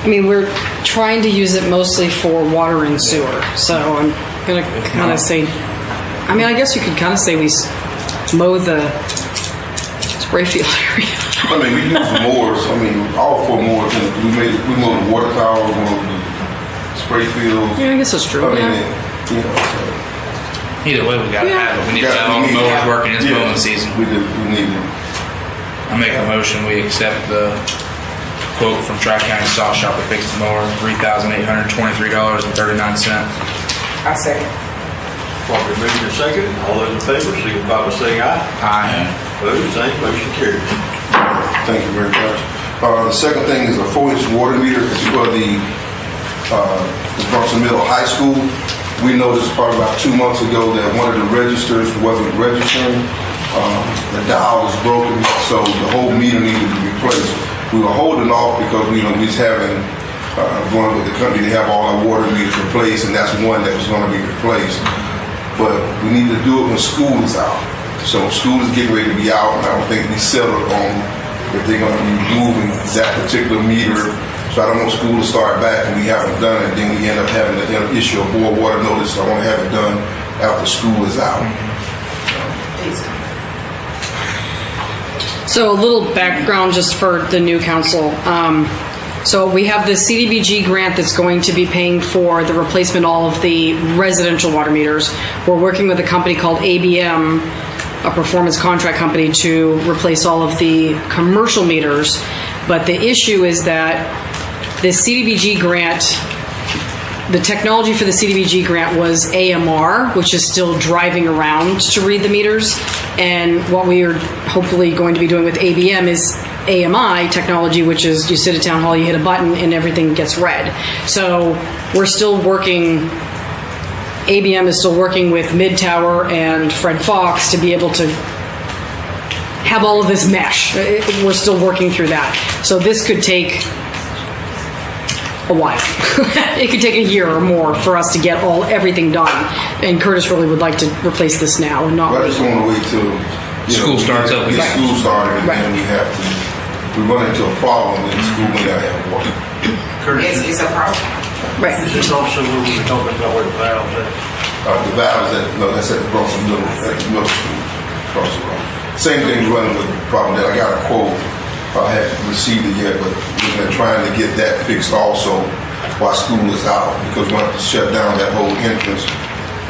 I mean, we're trying to use it mostly for water and sewer. So I'm going to kind of say, I mean, I guess you could kind of say we mow the spray field area. I mean, we use the mowers. I mean, all 4 mowers. We mowed the water tower, we mowed the spray field. Yeah, I guess that's true. I mean, Yeah. Either way, we got to have it. We need to have all the mowers working. It's mowing season. We need it. I make a motion. We accept the quote from Tri-County Salt Shop to fix the mower, $3,823.39. I second. Properly moved and second. All those in favor, signify by saying aye. Aye. Opposed, same. Motion carries. Thank you very much. The second thing is a 4-inch water meter. It's for the Bronson Middle High School. We noticed probably about 2 months ago that one of the registers wasn't registering. The dial was broken, so the whole meter needed to be replaced. We were holding off because we was having going with the company to have all our water meters replaced, and that's one that was going to be replaced. But we need to do it when school is out. So school is getting ready to be out, and I don't think we settled on if they're going to be moving that particular meter. So I don't want school to start back and we haven't done it, then we end up having to issue a board water notice. So I want to have it done after school is out. So a little background just for the new council. So we have the CDBG grant that's going to be paying for the replacement of all of the residential water meters. We're working with a company called ABM, a performance contract company, to replace all of the commercial meters. But the issue is that the CDBG grant, the technology for the CDBG grant was AMR, which is still driving around to read the meters. And what we are hopefully going to be doing with ABM is AMI technology, which is you sit at town hall, you hit a button, and everything gets read. So we're still working, ABM is still working with Mid-Tower and Fred Fox to be able to have all of this mesh. We're still working through that. So this could take a while. It could take a year or more for us to get everything done. And Curtis really would like to replace this now and not I just want to wait till school starts up. Get school started, and then we have to. We run into a problem in school when I have water. Curtis, it's a problem. Right. Is this also where we were talking about where the valves at? The valves that's at the Bronson Middle School across the road. Same thing running with the problem that I got a quote. I haven't received it yet, but we've been trying to get that fixed also while school is out, because we're going to have to shut down that whole entrance,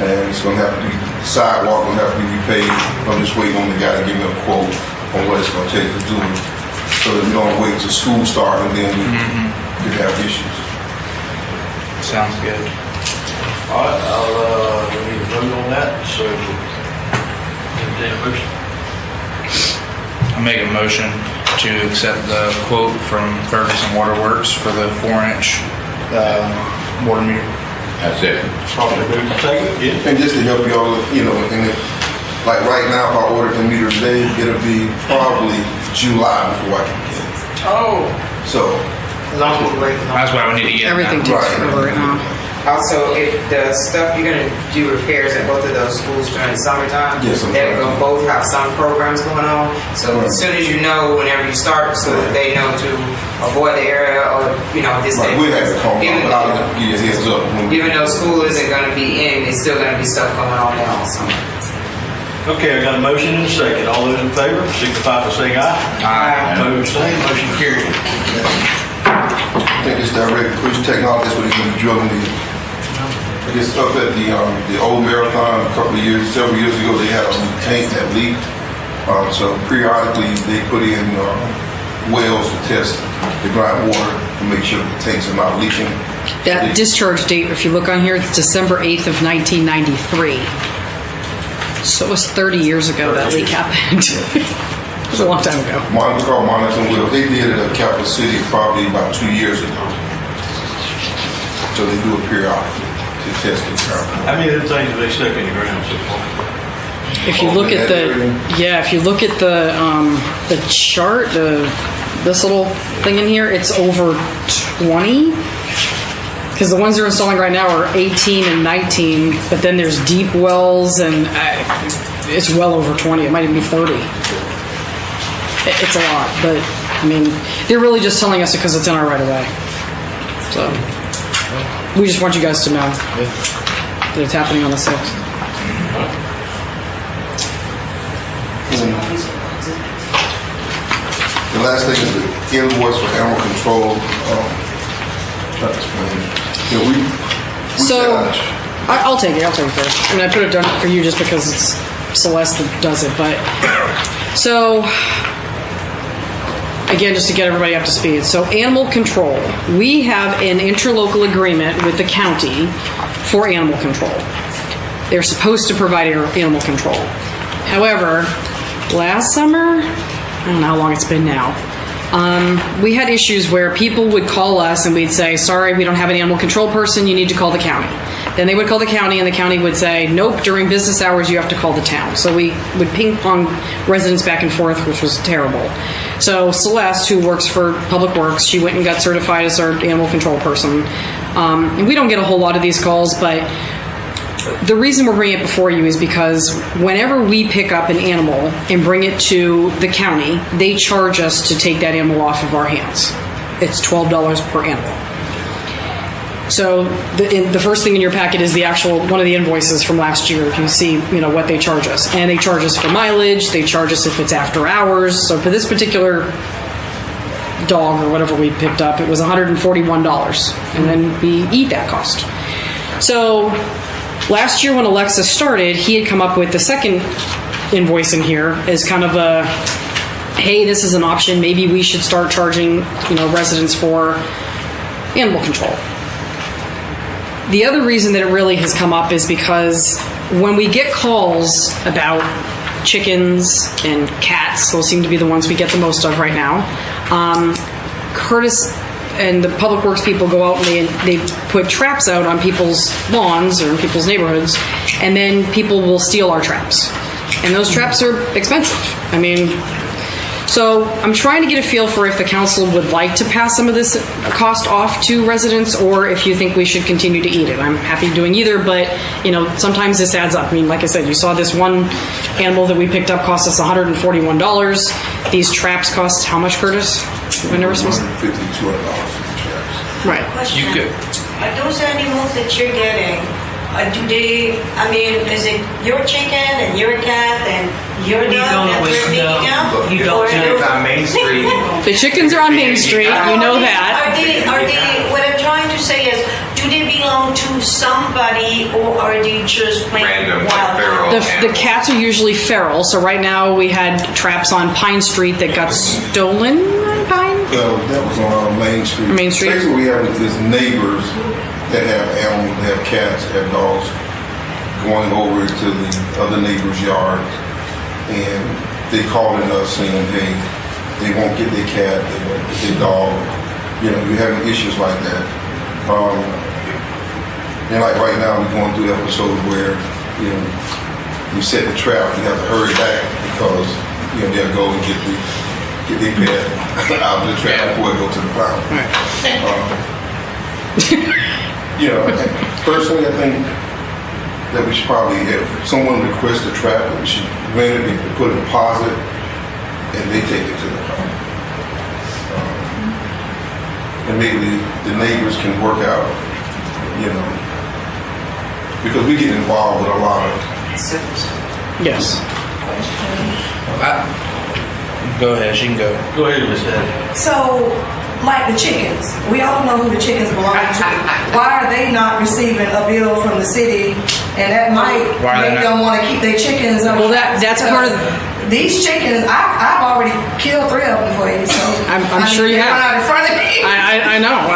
and it's going to have to be, the sidewalk going to have to be repaved. I'm just waiting on the guy to give me a quote on what it's going to take to do it, so that we don't wait till school starts and then we could have issues. Sounds good. All right, we need to vote on that, so entertain a motion. I make a motion to accept the quote from Ferguson Waterworks for the 4-inch water meter. That's it. Probably moved and second. Yeah. And just to help y'all, and like right now, if I order the meter today, it'll be probably July before I can get it. Oh. So that's why we need to get everything takes forever right now. Also, if the stuff you're gonna do repairs at both of those schools during the summertime, yes, they're gonna both have some programs going on. So as soon as you know, whenever you start, so that they know to avoid the area or this. Right, we have to call them, but I'll give you a heads up. Even though school isn't gonna be in, it's still gonna be stuff going on there also. Okay, I got a motion and a second. All those in favor, signify by saying aye. Aye. Opposed, same. Motion carried. I think it's direct push technology, that's what he's gonna be drilling in. I guess up at the old marathon several years ago, they had a tank that leaked. So periodically they put in wells to test the ground water to make sure the tanks are not leaking. That discharge date, if you look on here, it's December 8th of 1993. So it was 30 years ago that leak happened. It was a long time ago. Called monitoring wells. They did it at Capital City probably about 2 years ago. So they do it periodically to test the ground water. How many of them things have they stuck in the ground so far? If you look at if you look at the chart, this little thing in here, it's over 20. Because the ones they're installing right now are 18 and 19, but then there's deep wells, and it's well over 20. It might even be 30. It's a lot, but I mean, they're really just telling us because it's in our right of way. So we just want you guys to know that it's happening on the 6th. The last thing is the invoice for animal control. I'll take it first. I mean, I put it down for you just because it's Celeste that does it, but so again, just to get everybody up to speed. So animal control, we have an interlocal agreement with the county for animal control. They're supposed to provide animal control. However, last summer, I don't know how long it's been now, we had issues where people would call us and we'd say, sorry, we don't have an animal control person, you need to call the county. Then they would call the county and the county would say, nope, during business hours you have to call the town. So we would ping pong residents back and forth, which was terrible. So Celeste, who works for Public Works, she went and got certified as our animal control person. And we don't get a whole lot of these calls, but the reason we're bringing it before you is because whenever we pick up an animal and bring it to the county, they charge us to take that animal off of our hands. It's $12 per animal. So the first thing in your packet is the actual one of the invoices from last year. You can see, what they charge us, and they charge us for mileage. They charge us if it's after hours. So for this particular dog or whatever we picked up, it was $141, and then we eat that cost. So last year when Alexa started, he had come up with the second invoice in here as kind of a, hey, this is an option. Maybe we should start charging, residents for animal control. The other reason that it really has come up is because when we get calls about chickens and cats, those seem to be the ones we get the most of right now, Curtis and the Public Works people go out and they put traps out on people's lawns or in people's neighborhoods, and then people will steal our traps. And those traps are expensive. I mean, so I'm trying to get a feel for if the council would like to pass some of this cost off to residents, or if you think we should continue to eat it. I'm happy doing either, but sometimes this adds up. I mean, like I said, you saw this one animal that we picked up cost us $141. These traps cost how much, Curtis? $150, $200 right. Question. Are those animals that you're getting, is it your chicken and your cat and your dog that we're picking up? Chickens on Main Street. The chickens are on Main Street, you know that. Are they, what I'm trying to say is, do they belong to somebody or are they just plain Random, wild? feral The cats are usually feral, so right now we had traps on Pine Street that got stolen on Pine? That was on Main Street. Main Street? Basically, we have these neighbors that have animals, that have cats, have dogs, going over to the other neighbor's yard, and they calling us saying, hey, they won't get their cat, they won't get their dog. We're having issues like that. And like right now, we're going through episodes where, you set the trap, you have to hurry back because, they have to go and get their pet out of the trap before it go to the ground. Personally, I think that we should probably, if someone requests a trap, that we should rent it and put a deposit, and they take it to the car. And maybe the neighbors can work out, because we get involved with a lot of. Yes. Go ahead, she can go. Go ahead, Ms. Daddy. So like the chickens. We all know who the chickens belong to. Why are they not receiving a bill from the city? And that might make them want to keep their chickens. Well, that's part of these chickens. I've already killed 3 of them for you. So I'm sure you have. Out in front of me. I know.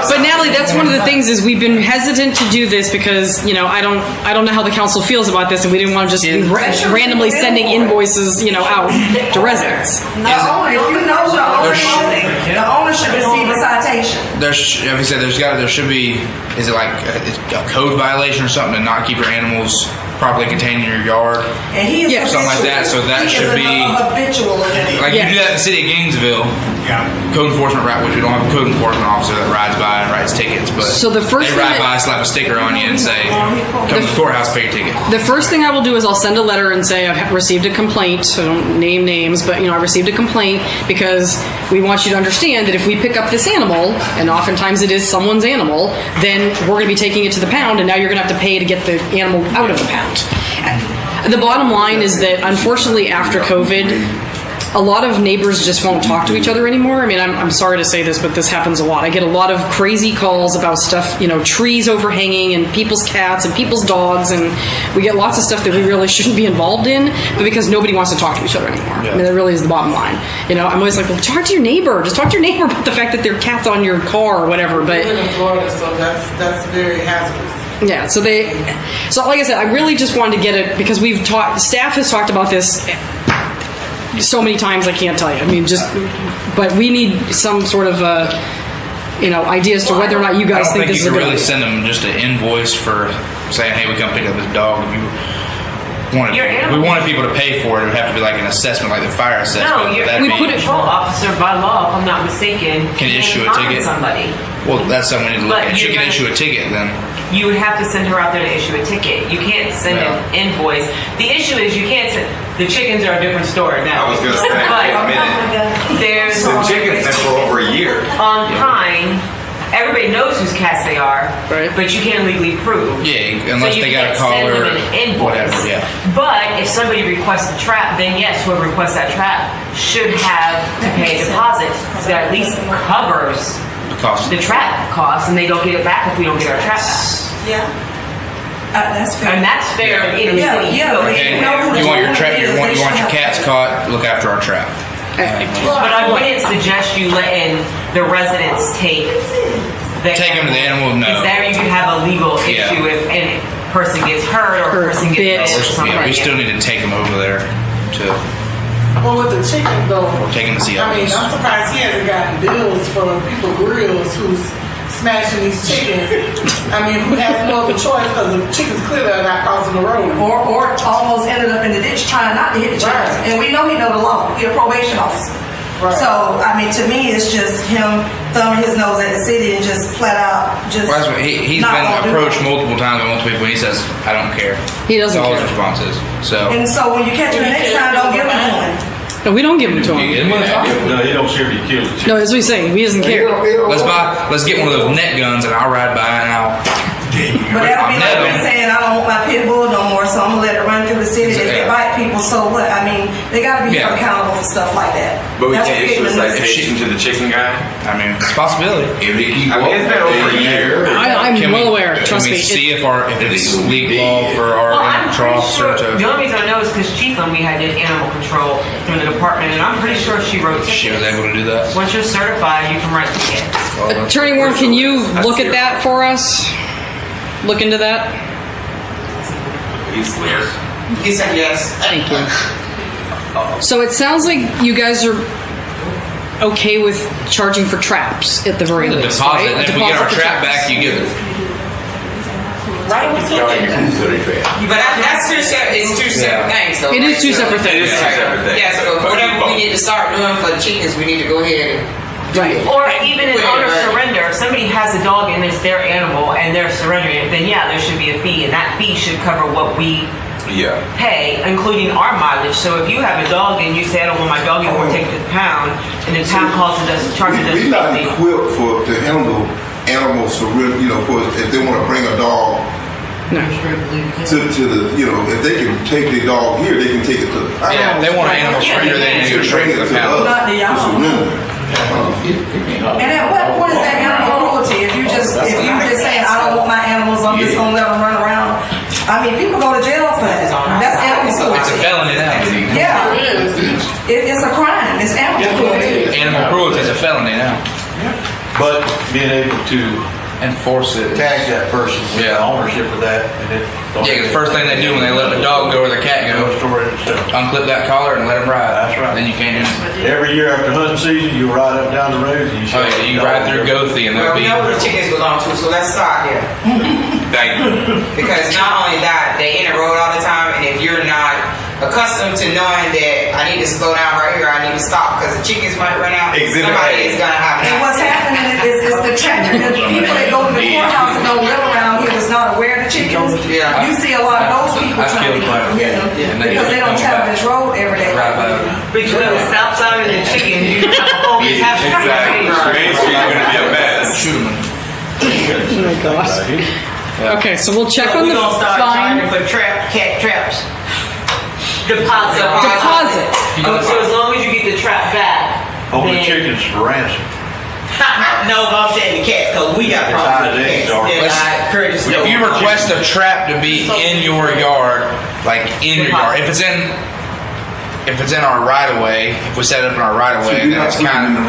But Natalie, that's one of the things is we've been hesitant to do this because I don't know how the council feels about this, and we didn't want to just be randomly sending invoices out to residents. No, if you know the owner should receive a citation. There should be. Is it like a code violation or something to not keep your animals properly contained in your yard? And he is something like that. So that should be habitual. Like you do that in the city of Gainesville. Code enforcement which we don't have a code enforcement officer that rides by and writes tickets, but so the first they ride by, slap a sticker on you, and say, "Come to the courthouse, pay your ticket." The first thing I will do is I'll send a letter and say I've received a complaint. So I don't name names, but I received a complaint because we want you to understand that if we pick up this animal, and oftentimes it is someone's animal, then we're going to be taking it to the pound, and now you're going to have to pay to get the animal out of the pound. The bottom line is that unfortunately after COVID, a lot of neighbors just won't talk to each other anymore. I mean, I'm sorry to say this, but this happens a lot. I get a lot of crazy calls about stuff, trees overhanging and people's cats and people's dogs, and we get lots of stuff that we really shouldn't be involved in, but because nobody wants to talk to each other anymore. I mean, that really is the bottom line. I'm always like, well, talk to your neighbor. Just talk to your neighbor about the fact that there are cats on your car or whatever. But we live in Florida, so that's very hazardous. Yeah, so like I said, I really just wanted to get it because staff has talked about this so many times I can't tell you. I mean, but we need some sort of idea as to whether or not you guys think this is a good idea. I don't think you can really send them just an invoice for saying, hey, we come pick up this dog. If we wanted people to pay for it, it would have to be like an assessment, like the fire assessment. No, your control officer, by law, if I'm not mistaken, can issue a ticket. Somebody. Well, that's something we need to look at. She can issue a ticket then. You would have to send her out there to issue a ticket. You can't send an invoice. The issue is you can't send. The chickens are a different story now. I was going to say, wait a minute. There's the chickens been for over a year. On Pine, everybody knows whose cats they are, but you can't legally prove. Yeah, unless they got a caller or whatever. Yeah. But if somebody requests a trap, then yes, whoever requests that trap should have to pay a deposit that at least covers the trap costs, and they don't get it back if we don't get our trap back. Yeah. That's fair. And that's fair in the city. You want your cats caught, look after our trap. But I wouldn't suggest you letting the residents take them to the animal. No. Because there you could have a legal issue if a person gets hurt or a person gets bit. We still need to take them over there to. Well, with the chicken though, we're taking to see. I'm surprised he hasn't gotten bills from people grills who's smashing these chickens. Who has no other choice because the chickens clearly are not crossing the road. Or almost ended up in the ditch trying not to hit the chickens. Right. And we know he knows the law. He's a probation officer. Right. So, to me, it's just him thumbing his nose at the city and just flat out just. Well, he's been approached multiple times by multiple people, and he says, I don't care. He doesn't care. All his responses. And so when you catch him the next time, don't give him to him. No, we don't give them to him. No, he don't seriously kill the chicken. No, that's what he's saying. He doesn't care. Let's get one of those net guns, and I'll ride by and I'll. But that'll be like me saying I don't want my pit bull no more, so I'm gonna let it run through the city. If they bite people, so what? They gotta be accountable for stuff like that. But we can't issue a citation to the chicken guy. It's a possibility. It's been over a year. I'm well aware. Trust me. See if it's legal law for our troughs or to. The only reason I know is because Chief on me did animal control through the department, and I'm pretty sure she wrote tickets. She was able to do that. Once you're certified, you can write tickets. Attorney Warren, can you look at that for us? Look into that. He's clear. He said yes. Thank you. So it sounds like you guys are okay with charging for traps at the very least, deposit. right? If we get our trap back, you give it. Right. But that's two separate things, though. It is two separate things. Yeah, so whatever we need to start doing for the chickens, we need to go ahead and. Right. Or even an owner surrender. If somebody has a dog and it's their animal and they're surrendering it, then there should be a fee, and that fee should cover what we pay, including our mileage. So if you have a dog and you say, I don't want my dog anymore, take it to the pound, and the town calls it charges us $50. We're not equipped to handle animals, if they want to bring a dog To the, you know, if they can take their dog here, they can take it to the pound. Yeah, if they want an animal surrender, they need to go straight to the pound. Not the y'all. And at what point is that animal cruelty? If you just saying, I don't want my animals, I'm just gonna let them run around. I mean, people go to jail for that. That's animal cruelty. It's a felony now. Yeah. It's a crime. It's animal cruelty. Animal cruelty is a felony now. But being able to enforce it, tag that person with the ownership of that, and then yeah, because the first thing they do when they let the dog go or the cat go, unclip that collar and let him ride. That's right. Then you can't do it. Every year after hunting season, you ride up down the road and you say, you ride through Gothy and Well, they'll we be. know where the chickens belong to, so let's start here. Thank you. Because not only that, they in the road all the time, and if you're not accustomed to knowing that I need to slow down right here, I need to stop because the chickens might run out. Somebody is gonna have an And what's accident. happening is the traffic. The people that go to the courthouse and don't live around here is not aware of the chickens. Yeah. You see a lot of those people trying to get them because they don't travel this road every day. Between the south side and the chicken, you always have to Exactly. Main Street's gonna be a mess. Oh my gosh. Okay, so we'll check on we the gonna start fine. charging for cat traps. Deposit. Deposit. So as long as you get the trap back. hold the then- chickens for ransom. No, I'm saying the cats, because we got problems with cats. Yeah, Curtis, If you request a trap to be in your yard, like in your yard, if it's in our right of way, if we set it up in our right of way, then it's kind of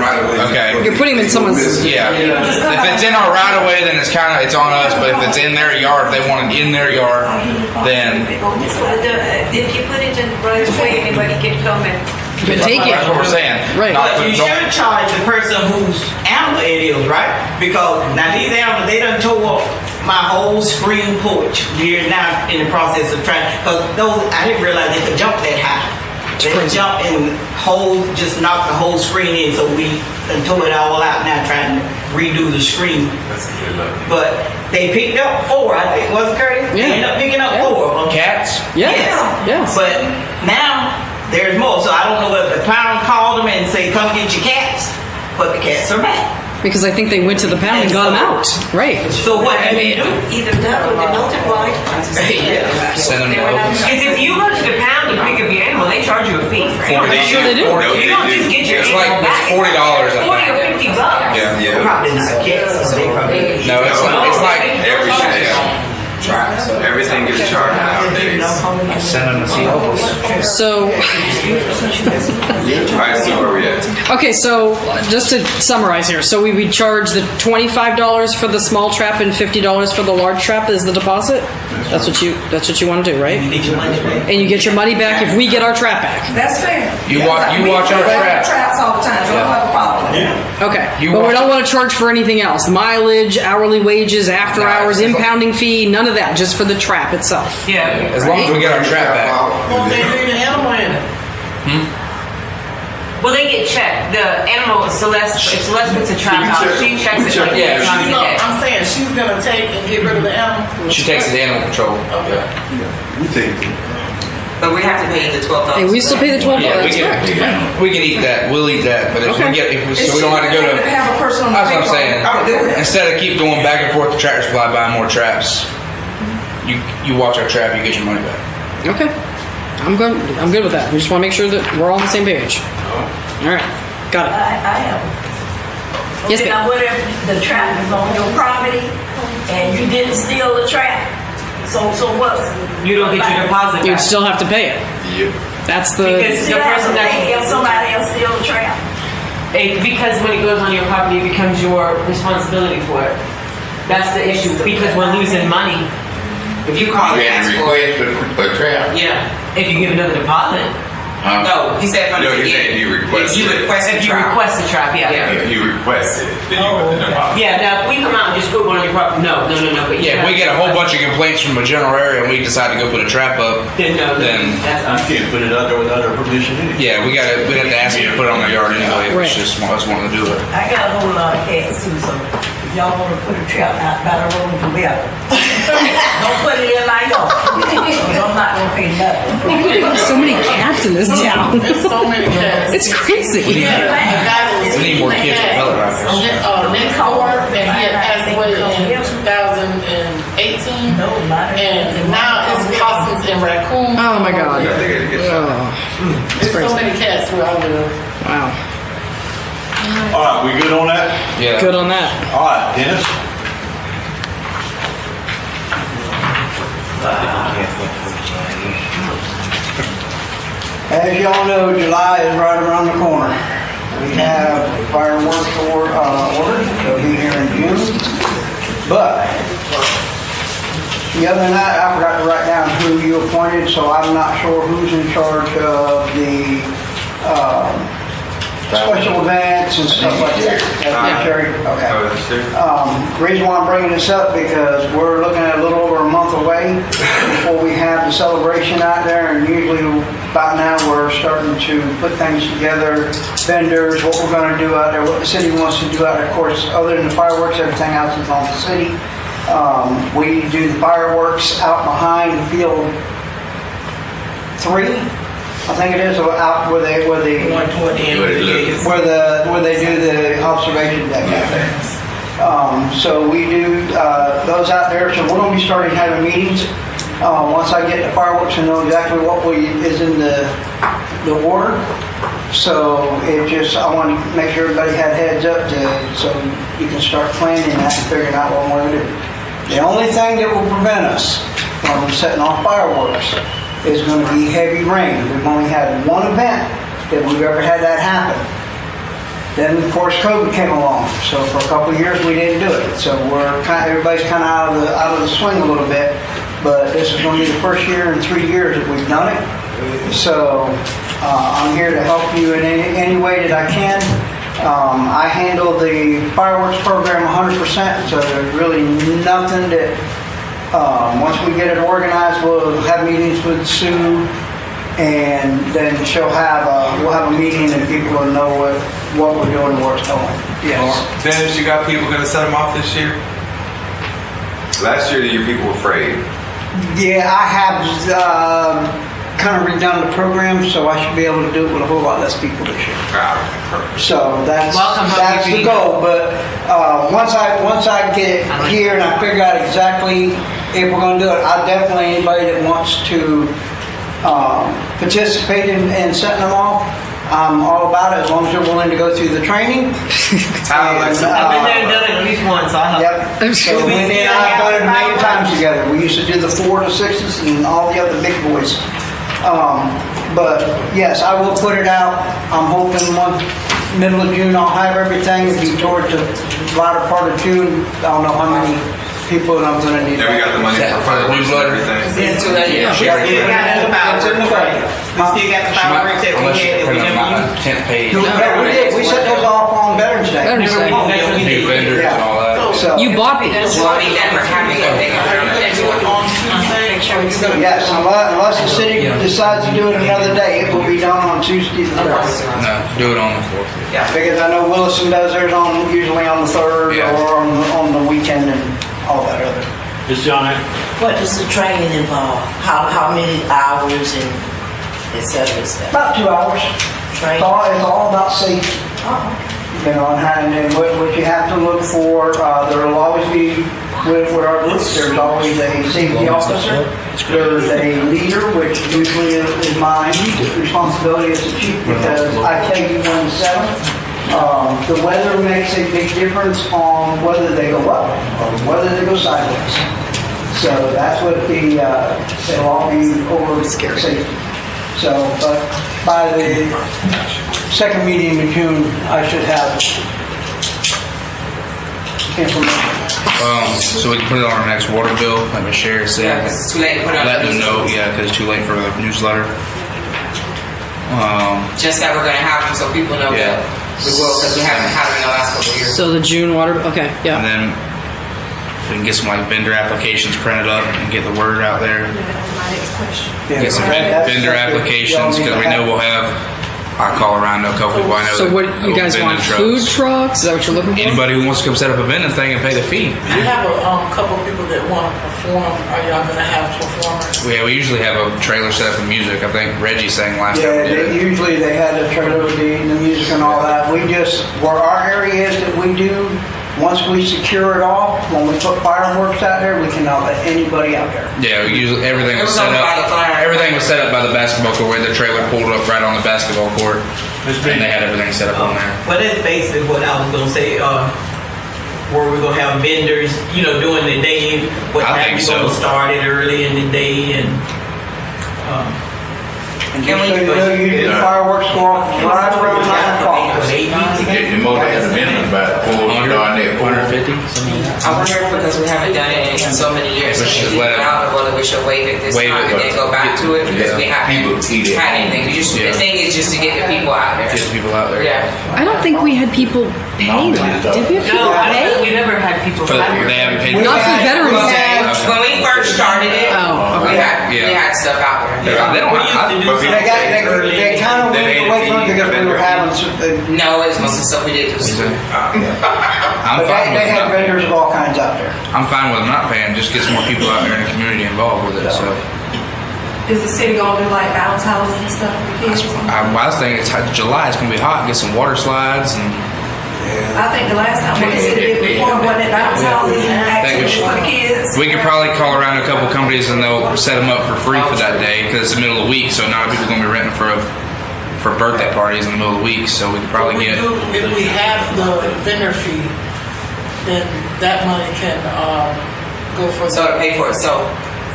okay. You're putting them in someone's. Yeah. If it's in our right of way, then it's on us. But if it's in their yard, if they want it in their yard, then If you put it in the right way, anybody can come and Take it. that's what we're saying. Right. But you should charge the person whose animal it is, right? Because now these animals, they done tore up my whole screen porch. We're now in the process of trying, because those, I didn't realize they could jump that high. They could jump and just knock the whole screen in, so we done tore it all out now trying to redo the screen. But they picked up 4, I think, wasn't Curtis? Yeah. They ended up picking up 4 of them. Cats? Yes. Yes. But now there's more, so I don't know whether the pound called them and say, come get your cats, but the cats are back. Because I think they went to the pound and got them out. Right. So what do they do? either that or they multiply. Send them to Opus. Because if you go to the pound to pick up your animal, they charge you a fee. Sure they do. You don't just get your It's animal like back. $40, I 40 or think. $50 bucks. Yeah. Probably not cats. So they probably. No, it's like Everything. Everything gets charged nowadays. send them to see Opus. So, Alright, so where we at? okay, so just to summarize here, so we would charge the $25 for the small trap and $50 for the large trap as the deposit. That's what you want to do, right? Get your money back. And you get your money back if we get our trap back. That's fair. You watch our trap. Traps all the time, so I don't have a problem with that. Okay, You but we watch- don't want to charge for anything else. Mileage, hourly wages, after hours, impounding fee, none of that, just for the trap itself. Yeah. As long as we get our trap back. Well, they leave the animal in it. Well, they get checked. The animal, Celeste, if Celeste puts a trap out, she checks it like Yeah, 8 times a day. I'm saying she's gonna take and get rid of the animal. She takes it to animal control. We take it. But we have to pay the $12. And we still pay the $12. Yeah, That's correct. we can eat that. We'll eat that. But if Okay. we get, so we don't have to go to. Have a person on the That's what I'm saying. I would do it. Instead of keep going back and forth to Tractor Supply buying more traps, you watch our trap, you get your money back. Okay, I'm good with that. We just want to make sure that we're all on the same page. All right, got it. I am. Yes, Okay, ma'am. now what if the trap is on your property and you didn't steal the trap? So what? You don't get your deposit You'd back. still have to pay it. That's the. Because the person If that's somebody else steal the trap. because when it goes on your property, it becomes your responsibility for it. That's the issue, because we're losing money. If you call and ask for it, a trap. Yeah. If you give another deposit. no, he said from the No, he's saying beginning. you request If you it. request If a you trap. request a trap, yeah. If you request it, then you put the deposit. Yeah, now if we come out and just put one on your property, no. But Yeah, if we get a whole bunch of complaints from a general area and we decide to go put a trap up, then no, then that's us. You can't put it out there without our permission anyway. yeah, we have to ask them to put it on their yard anyway. If Right. it's just us wanting to do it. I got a whole lot of cats too, so if y'all wanna put a trap out by the road, you will. Don't put it in my yard. I'm not gonna pay nothing. So many cats in this town. There's so many cats. It's crazy. Yeah, the guy that was We need more kids with pellet rifles. next door, and he had passed away in 2018. And now it's possums and raccoons. Oh my God. Yeah, they gotta get shot. There's so many cats where I live. Wow. All right, we good on that? Yeah. Good on that. All right, Dennis? As y'all know, July is right around the corner. We have fireworks ordered. They'll be here in June. But the other night, I forgot to write down who you appointed, so I'm not sure who's in charge of the special events and stuff like that. Terry? Okay. Reason why I'm bringing this up because we're looking at a little over a month away before we have the celebration out there, and usually by now we're starting to put things together, vendors, what we're going to do out there, what the city wants to do out there. Of course, other than the fireworks, everything else is on the city. We do the fireworks out behind Field 3. I think it is out where they do the observation deck out there. So we do those out there. So we're going to be starting having meetings. Once I get the fireworks and know exactly what is in the order. So I want to make sure everybody had heads up so you can start planning that and figuring out what we're going to do. The only thing that will prevent us from setting off fireworks is going to be heavy rain. We've only had one event that we've ever had that happen. Then, of course, COVID came along. So for a couple of years, we didn't do it. So everybody's kind of out of the swing a little bit. But this is going to be the first year in 3 years that we've done it. So I'm here to help you in any way that I can. I handle the fireworks program 100%. So there's really nothing that. Once we get it organized, we'll have meetings with Sue, and then we'll have a meeting, and people will know what we're doing and where it's going. Yes. Dennis, you got people going to set them off this year? Last year, your people were afraid. Yeah, I have kind of redone the program, so I should be able to do it with a whole lot less people this year. So that's the goal. But once I get here and I figure out exactly if we're going to do it, anybody that wants to participate in setting them off, I'm all about it as long as you're willing to go through the training. I've been there and done it at least once. Yep. So Wendy and I have done it many times together. We used to do the 4 to 6s and all the other big boys. But yes, I will put it out. I'm hoping middle of June I'll have everything. It'll be towards the latter part of June. I don't know how many people I'm going to need. Yeah, we got the money for fireworks and everything. It's in the fireworks. We still got the fireworks that we had that we never used. 10th page. We did. We set those off on Veterans Day. New vendors and all that. So, You bought these. That's why we never having a big yes, unless the city decides to do it another day, it will be done on Tuesday the 4th. No, do it on the 4th. Yeah. Because I know Williston does theirs usually on the 3rd or on the weekend and all that other. Ms. Johnny? What does the training involve? How many hours and et cetera, et cetera? About 2 hours. Training? It's all about safety. And what you have to look for, there will always be, with our groups, there's always a safety officer. There's a leader, which usually is my responsibility as the chief, because I take you 1-7. The weather makes a big difference on whether they go up or whether they go sideways. So that's what it'll all be over safety. So, but by the second meeting in June, I should have information. So we can put it on our next water bill, like Ms. Sherry said. Yeah, 'cause it's too late to put it on Let the them know, newsletter. because it's too late for the newsletter. Just that we're going to have them so people know that we will, because we haven't had them in the last couple of years. So the June water, okay, yeah. And then we can get some vendor applications printed up and get the word out there. Get some vendor applications, because we know we'll have, I call around a couple people I know. So what, that you guys own want vending food trucks. trucks? Is that what you're looking for? Anybody who wants to come set up a vending thing and pay the fee. We have a couple people that want to perform. Are y'all going to have performers? We usually have a trailer set up with music. I think Reggie sang last time we did it. Usually they had the trailer with the music and all that. We just, where our area is that we do Once we secure it all, when we put fireworks out there, we cannot let anybody out there. Yeah, usually everything was set up. Everything was set up by the basketball court. We had the trailer pulled up right on the basketball court, and they had everything set up on there. But that's basically what I was gonna say. Where we're gonna have vendors, during the day. What I time think we're gonna so. start it early in the day and. And just so you know, usually the fireworks go off right around 9 o'clock. The more they have minimum about 400, 150, something like that. I wonder if because we haven't done it in so many years, We should maybe let it- out of whether we should waive it this Waive time it, and then go back to it because we haven't People eat it. had anything. The thing is just to get the people out there. Get the people out there. Yeah. I don't think we had people pay that. Did we have people pay? We never had people. They haven't paid. Not for Veterans Day. When we first started it, Oh, we okay. had stuff out there. They don't. They kind of went away from it because we were having some, No, it's mostly stuff we did to school. I'm but fine they with had not. vendors of all kinds out there. I'm fine with them not paying. Just gets more people out there in the community involved with it. So Is the city gonna do like bounce houses and stuff for the kids? I was thinking it's July. It's gonna be hot. Get some water slides and. I think the last time we did before, wasn't it bounce houses and think we actions should. for the kids? We could probably call around a couple companies and they'll set them up for free for that day because it's the middle of the week. So not people gonna be renting for birthday parties in the middle of the week. So we could probably get. If we have the vendor fee, then that money can go for So to pay for itself.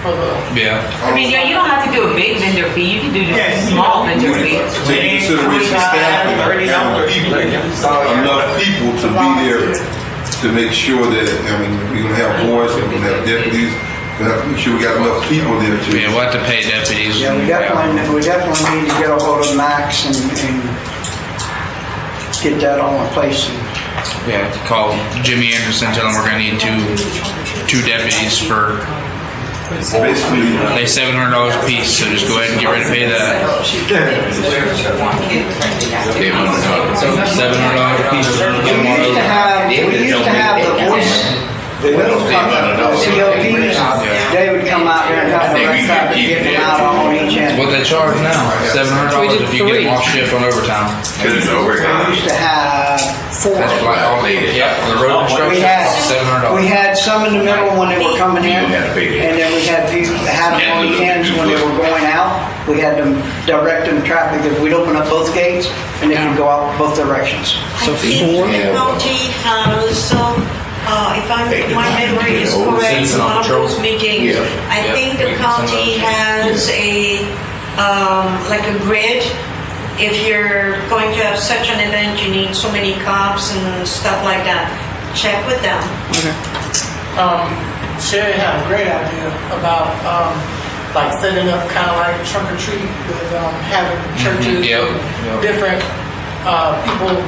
for the. Yeah. I mean, you don't have to do a big vendor fee. You can do just a small vendor fee. Take into consideration staffing, enough people to be there to make sure that, we're gonna have boys and we're gonna have deputies. We have to make sure we got enough people there to. Yeah, we'll have to pay deputies. Yeah, we definitely need to get a hold of Max and get that all in place. Yeah, call Jimmy Anderson. Tell him we're gonna need two deputies for. Basically, they $700 a piece. So just go ahead and get ready to pay that. $700 a piece. We used to have the voice. The COPs, they would come out there and have to get them out on each end. What they charge now? $700 if you get them off shift on overtime. We used to have 4. That's like all they yeah, for the road construction. We $700. had some in the middle when they were coming in, and then we had people that had them on the ends when they were going out. We had them direct them traffic. If we'd open up both gates, and they could go out both directions. So the county has, if my memory is correct, in one of those meetings, I think the county has a grid. If you're going to have such an event, you need so many cops and stuff like that. Check with them. Sherry had a great idea about setting up kind of like trunk or treat with having churches, different people,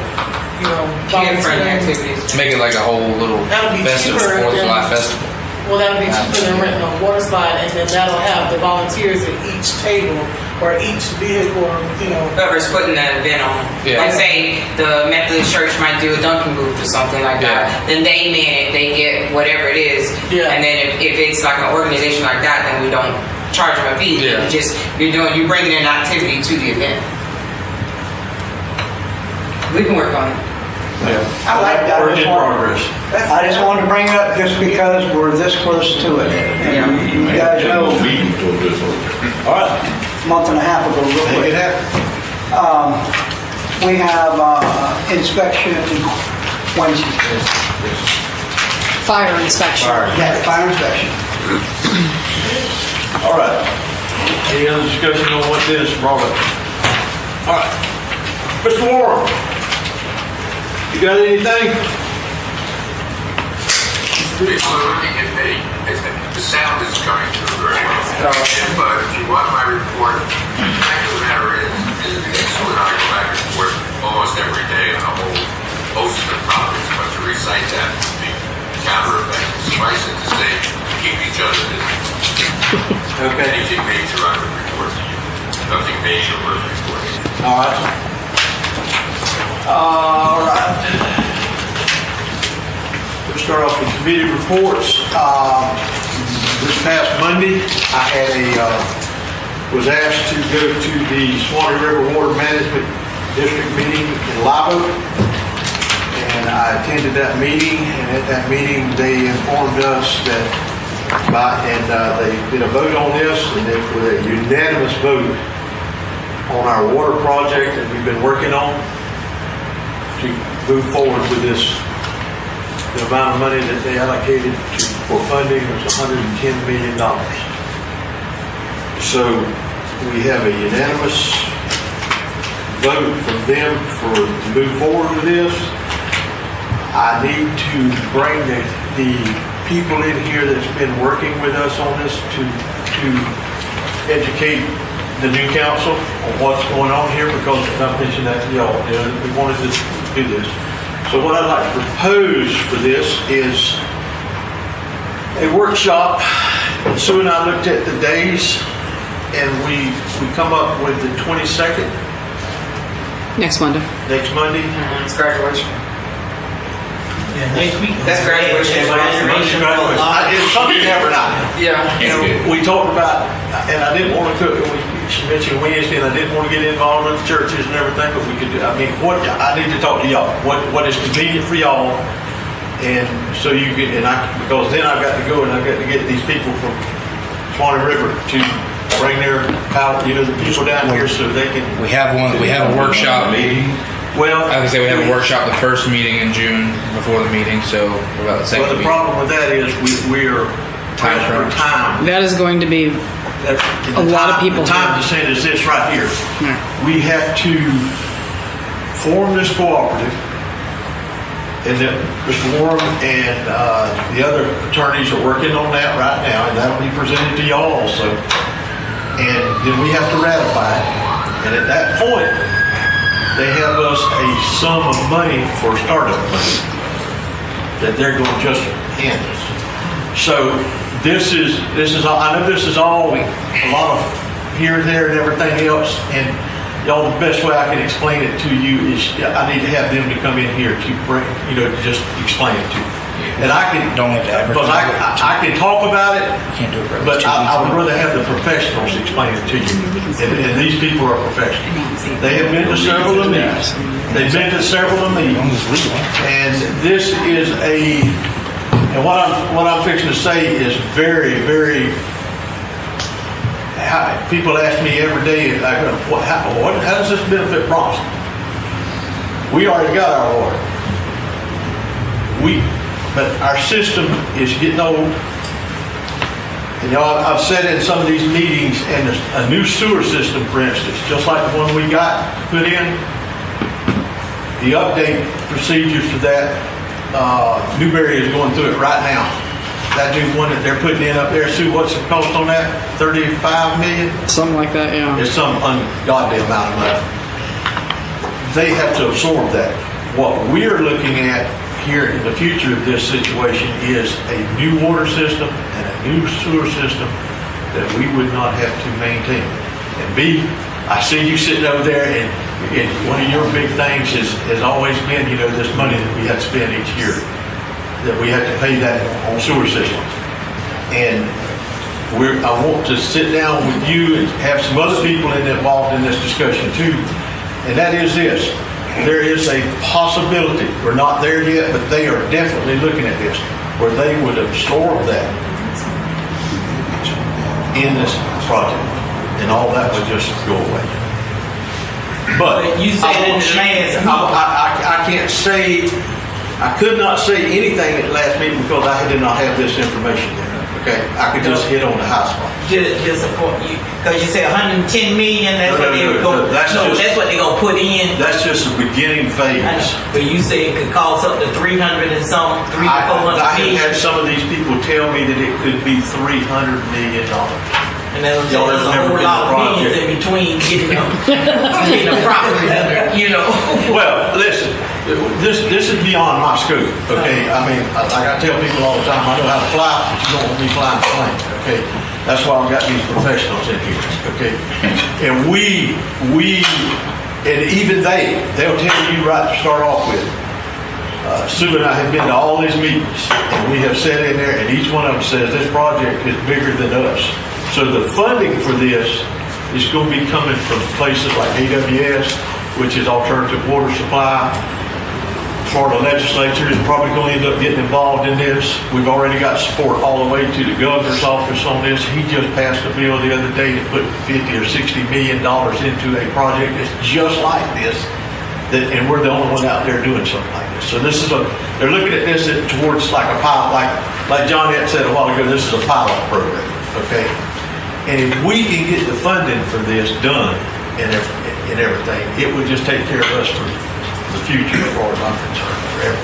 Kid-friendly activities. Make it like a whole little festival, 4th of July festival. Well, that'll be cheaper than renting a water slide, and then that'll have the volunteers at each table or each vehicle, Whoever's putting that event on. Yeah. Like say the Methodist Church might do a dunking booth or something like that. Then they man it, they get whatever it is. Yeah. And then if it's like an organization like that, then we don't charge them a fee. Yeah. You're bringing an activity to the event. We can work on it. I like that. Work in progress. I just wanted to bring it up just because we're this close to it. And you guys know, All right. a month and a half ago, real quick. Make it happen. We have inspection Wednesday. Fire inspection. Yeah, fire inspection. All right. Any other discussion on what Dennis brought up? All right. Mr. Warren, you got anything? The sound is coming through very well. But if you want my report, the fact of the matter is Sue and I go back and forth almost every day on a whole host of topics, but to recite that would be counter-effective. Suffice it to say, keep each other busy. Okay. Anything major I would report to you. Nothing major worth reporting. All right. All right. We'll start off with committee reports. This past Monday, I was asked to go to the Swanee River Water Management District meeting in Live Oak. And And I attended that meeting, and at that meeting, they informed us that they did a vote on this, and it was a unanimous vote on our water project that we've been working on to move forward with this. The amount of money that they allocated for funding was $110 million. So we have a unanimous vote from them to move forward with this. I need to bring the people in here that's been working with us on this to educate the new council on what's going on here, because I mentioned that to y'all. We wanted to do this. So what I'd like to propose for this is a workshop. Sue and I looked at the days, and we come up with the 22nd. Next Monday. Next Monday. It's graduation. Yeah, next week. That's graduation. It's something every night. Yeah. And we talked about, and I didn't want to cook. She mentioned Wednesday, and I didn't want to get involved with the churches and everything, but we could do. I mean, what I need to talk to y'all. What is convenient for y'all, and so you can, because then I've got to go and I've got to get these people from Swanee River to bring their power, the people down here so they can. We have a workshop meeting. Well, I would say we have a workshop the first meeting in June before the meeting, so about the second. Well, the problem with that is we are time for time. That is going to be a lot of people. The time to say is this right here. We have to form this cooperative, and then Mr. Warren and the other attorneys are working on that right now, and that'll be presented to y'all also. And then we have to ratify it, and at that point, they have us a sum of money for startup money that they're going to just hand us. So this is all, I know this is all a lot of here and there and everything else, and y'all, the best way I can explain it to you is I need to have them to come in here to bring, just explain it to you. And I can, because I can talk about it, but I would rather have the professionals explain it to you. And these people are professionals. They have been to several of meetings. They've been to several of meetings. And this is and what I'm fixing to say is very, very. People ask me every day, how does this benefit Bronson? We already got our water. But our system is getting old. And I've said in some of these meetings, and a new sewer system, for instance, just like the one we got put in, the update procedures for that, Newberry is going through it right now. That new one that they're putting in up there, Sue, what's the cost on that? $35 million? Something like that, yeah. It's some ungodly amount of money. They have to absorb that. What we're looking at here in the future of this situation is a new water system and a new sewer system that we would not have to maintain. And B, I see you sitting over there, and one of your big things has always been, this money that we have to spend each year, that we have to pay that on sewer systems. And I want to sit down with you and have some other people involved in this discussion too, and that is this. There is a possibility, we're not there yet, but they are definitely looking at this, where they would absorb that in this project, and all that would just go away. But you said I can't say, I could not say anything at the last meeting because I did not have this information there. Okay, I could just hit on the high spot. Just support you, because you say 110 million. That's what they're going. That's what they're going to put in. That's just the beginning phase. But you say it could cost up to 300 and some, 300 to 400 I million. have had some of these people tell me that it could be $300 million. And there's a whole lot of millions in between getting a property. Well, listen, this is beyond my scope. Okay, I mean, like I tell people all the time, I know how to fly, but you don't want me flying a plane. Okay, that's why I've got these professionals in here. Okay, and and even they'll tell you right to start off with. Sue and I have been to all these meetings, and we have sat in there, and each one of them says this project is bigger than us. So the funding for this is going to be coming from places like AWS, which is Alternative Water Supply, Florida legislature is probably going to end up getting involved in this. We've already got support all the way to the governor's office on this. He just passed a bill the other day to put $50 or $60 million into a project that's just like this. And we're the only one out there doing something like this. So this is they're looking at this towards like a pilot, like John had said a while ago, this is a pilot program, okay? And if we can get the funding for this done and everything, it would just take care of us for the future as far as I'm concerned, forever.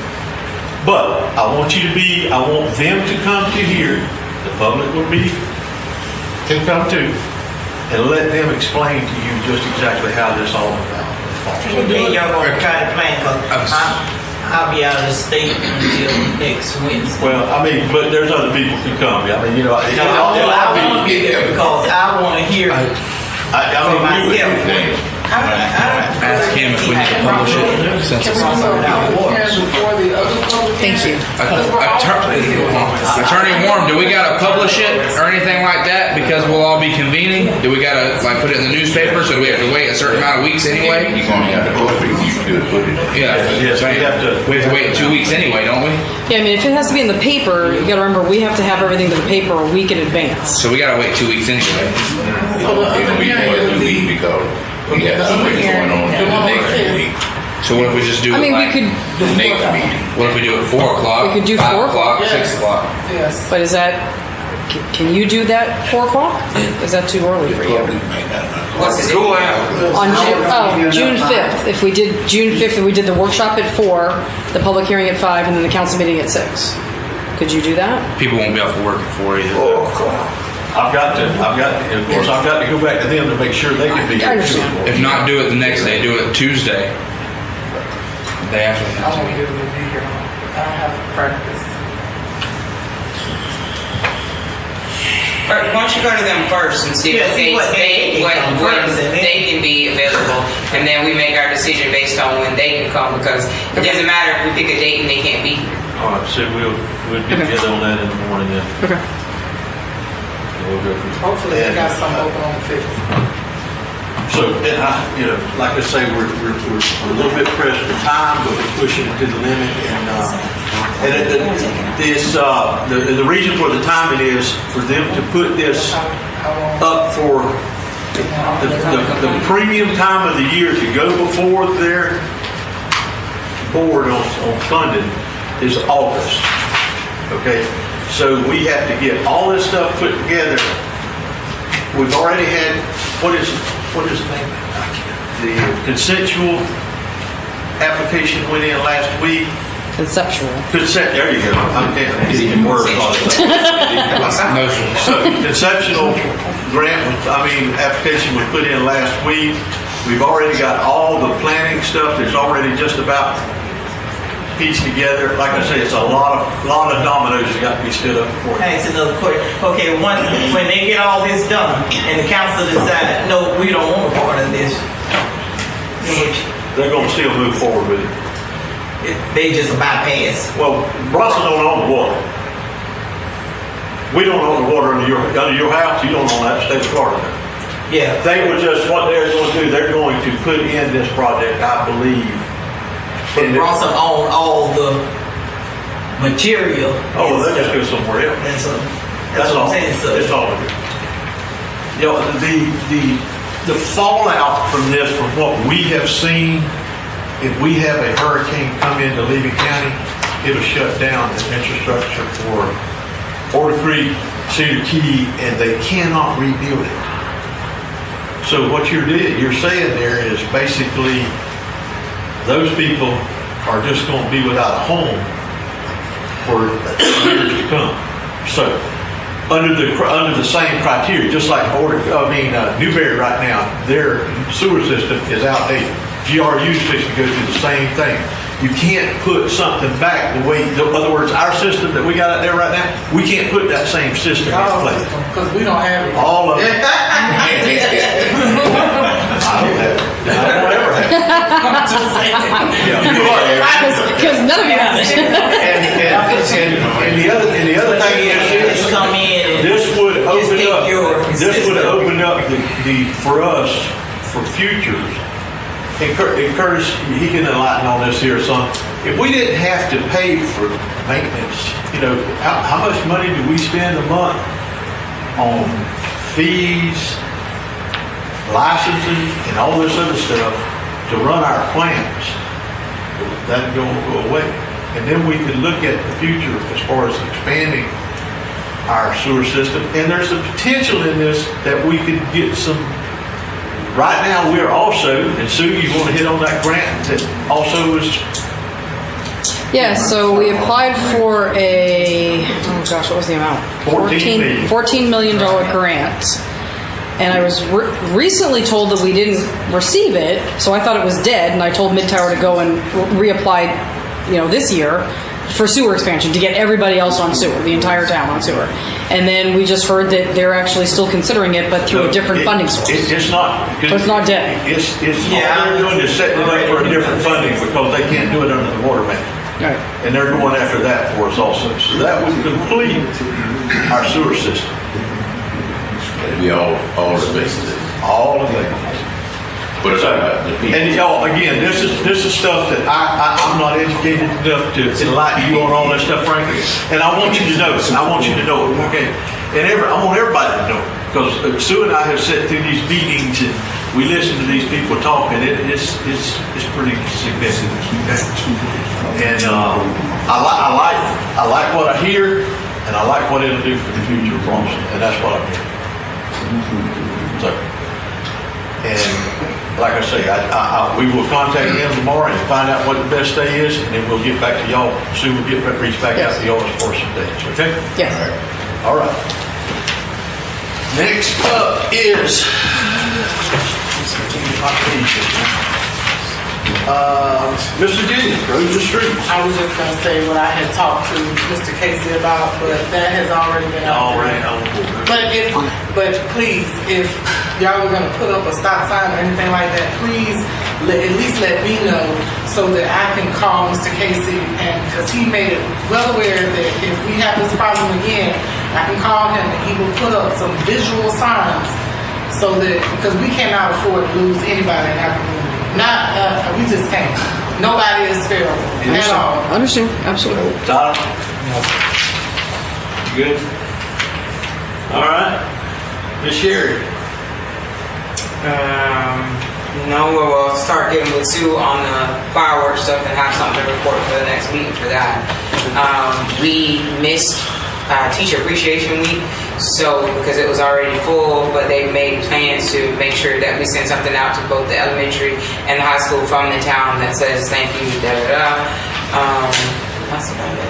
But I want them to come to here, the public will to come to, and let them explain to you just exactly how this all about. Then y'all gonna try to plan, cause I'll be out of the state until next Wednesday. Well, I mean, but there's other people who come. I mean, I want to be there because I want to hear for myself. Ask him if we need to publish it since it's on. Thank you. Attorney Warren, do we gotta publish it or anything like that because we'll all be convening? Do we gotta like put it in the newspaper? So do we have to wait a certain amount of weeks anyway? You're gonna have to post it. You can put it. Yeah. Yes, we have to. We have to wait 2 weeks anyway, don't we? Yeah, I mean, if it has to be in the paper, you gotta remember, we have to have everything to the paper a week in advance. So we gotta wait 2 weeks anyway. It'll be more than a week because we got something going on in the next week. So what if we just do I mean, we could, The next meeting. what if we do it 4 o'clock? We could do 5 4 o'clock. 6 o'clock. Yes. but is that, can you do that 4 o'clock? Is that too early for you? What's the Go out. On June 5th, if we did June 5th, and we did the workshop at 4, the public hearing at 5, and then the council meeting at 6. Could you do that? People won't be off of work at 4 either. Of course, I've got to go back to them to make sure they can be here. If not, do it the next day. Do it Tuesday. The day after the I council won't be meeting. able to be here. I don't have practice. Why don't you go to them first and see what they can be available, and then we make our decision based on when they can come, because it doesn't matter if we pick a date and they can't be here. All right, so we'll get together on that in the morning then. Okay. We'll go from Hopefully they got something open on the 5th. So, and like I say, we're a little bit pressed for time, but we're pushing it to the limit. The reason for the timing is for them to put this up for the premium time of the year to go before their board on funding is August. Okay, so we have to get all this stuff put together. We've already had what is the name? The consensual application went in last week. Conceptual. There you go. I'm getting words on it. So conceptual application was put in last week. We've already got all the planning stuff. There's already just about pieced together. Like I say, it's a lot of dominoes that got to be stood up before. Thanks, another question. Okay, when they get all this done and the council decide, no, we don't want a part of this, they're going to still move forward with it. They just bypass. Well, Bronson don't own the water. We don't own the water under your house. You don't own that, state of Florida. Yeah. They were just, what they're going to do, they're going to put in this project, I believe. But Bronson own all the material. Oh, they just go somewhere else. That's what I'm saying. So it's all of it. The fallout from this, from what we have seen, if we have a hurricane come into Levy County, it'll shut down the infrastructure for Order Creek, Cedar Key, and they cannot rebuild it. So what you're saying there is basically those people are just going to be without a home for years to come. So under the same criteria, just like Newberry right now, their sewer system is outdated. GRU is supposed to go through the same thing. You can't put something back the way, in other words, our system that we got out there right now, we can't put that same system in place. Because we don't have it. All of it. I don't have it. I don't ever have it. I'm just saying. Because none of you have it. And the other thing is, come in. This would open up for us for futures. And Curtis, he can enlighten on this here, son. if we didn't have to pay for maintenance, you know, how much money do we spend a month on fees, licensing, and all this other stuff to run our plants? That'd go away. And then we could look at the future as far as expanding our sewer system. And there's a potential in this that we could get some. Right now, we're also, and Sue, you want to hit on that grant that also is. Yeah, so we applied for what was the amount? $14 million grant. And I was recently told that we didn't receive it, so I thought it was dead, and I told Mid-Tower to go and reapply, this year for sewer expansion to get everybody else on sewer, the entire town on sewer. And then we just heard that they're actually still considering it, but through a different funding source. It's not. So it's not dead. It's all they're doing is setting it up for a different funding because they can't do it under the water main. Right. And they're going after that for us also. So that would complete our sewer system. It'd be all the bases. All of that. But and y'all, again, this is stuff that I'm not educated enough to enlighten you on all that stuff, frankly. And I want you to know. Okay. And I want everybody to know, because Sue and I have sat through these meetings and we listen to these people talk, and it's pretty significant. And I like what I hear, and I like what it'll do for the future of Bronson, and that's what I'm hearing. So, and like I say, we will contact them tomorrow and find out what the best day is, and then we'll get back to y'all. Soon we'll reach back out to y'all as far as some dates. Okay? Yes. All right. Next up is Mr. Jennings, Roads and Streets. I was just going to say what I had talked to Mr. Casey about, but that has already been out there. But please, if y'all are going to put up a stop sign or anything like that, please at least let me know so that I can call Mr. Casey, and because he made it well aware that if we have this problem again, I can call him and he will put up some visual signs so that, because we cannot afford to lose anybody in our community. We just can't. Nobody is fair at all. I understand. Absolutely. Todd? Good? All right. Miss Sherry? No, we'll start getting with Sue on the fireworks stuff and have something to report for the next meeting for that. We missed Teacher Appreciation Week, so because it was already full, but they made plans to make sure that we send something out to both the elementary and the high school from the town that says thank you, da da da. That's about it.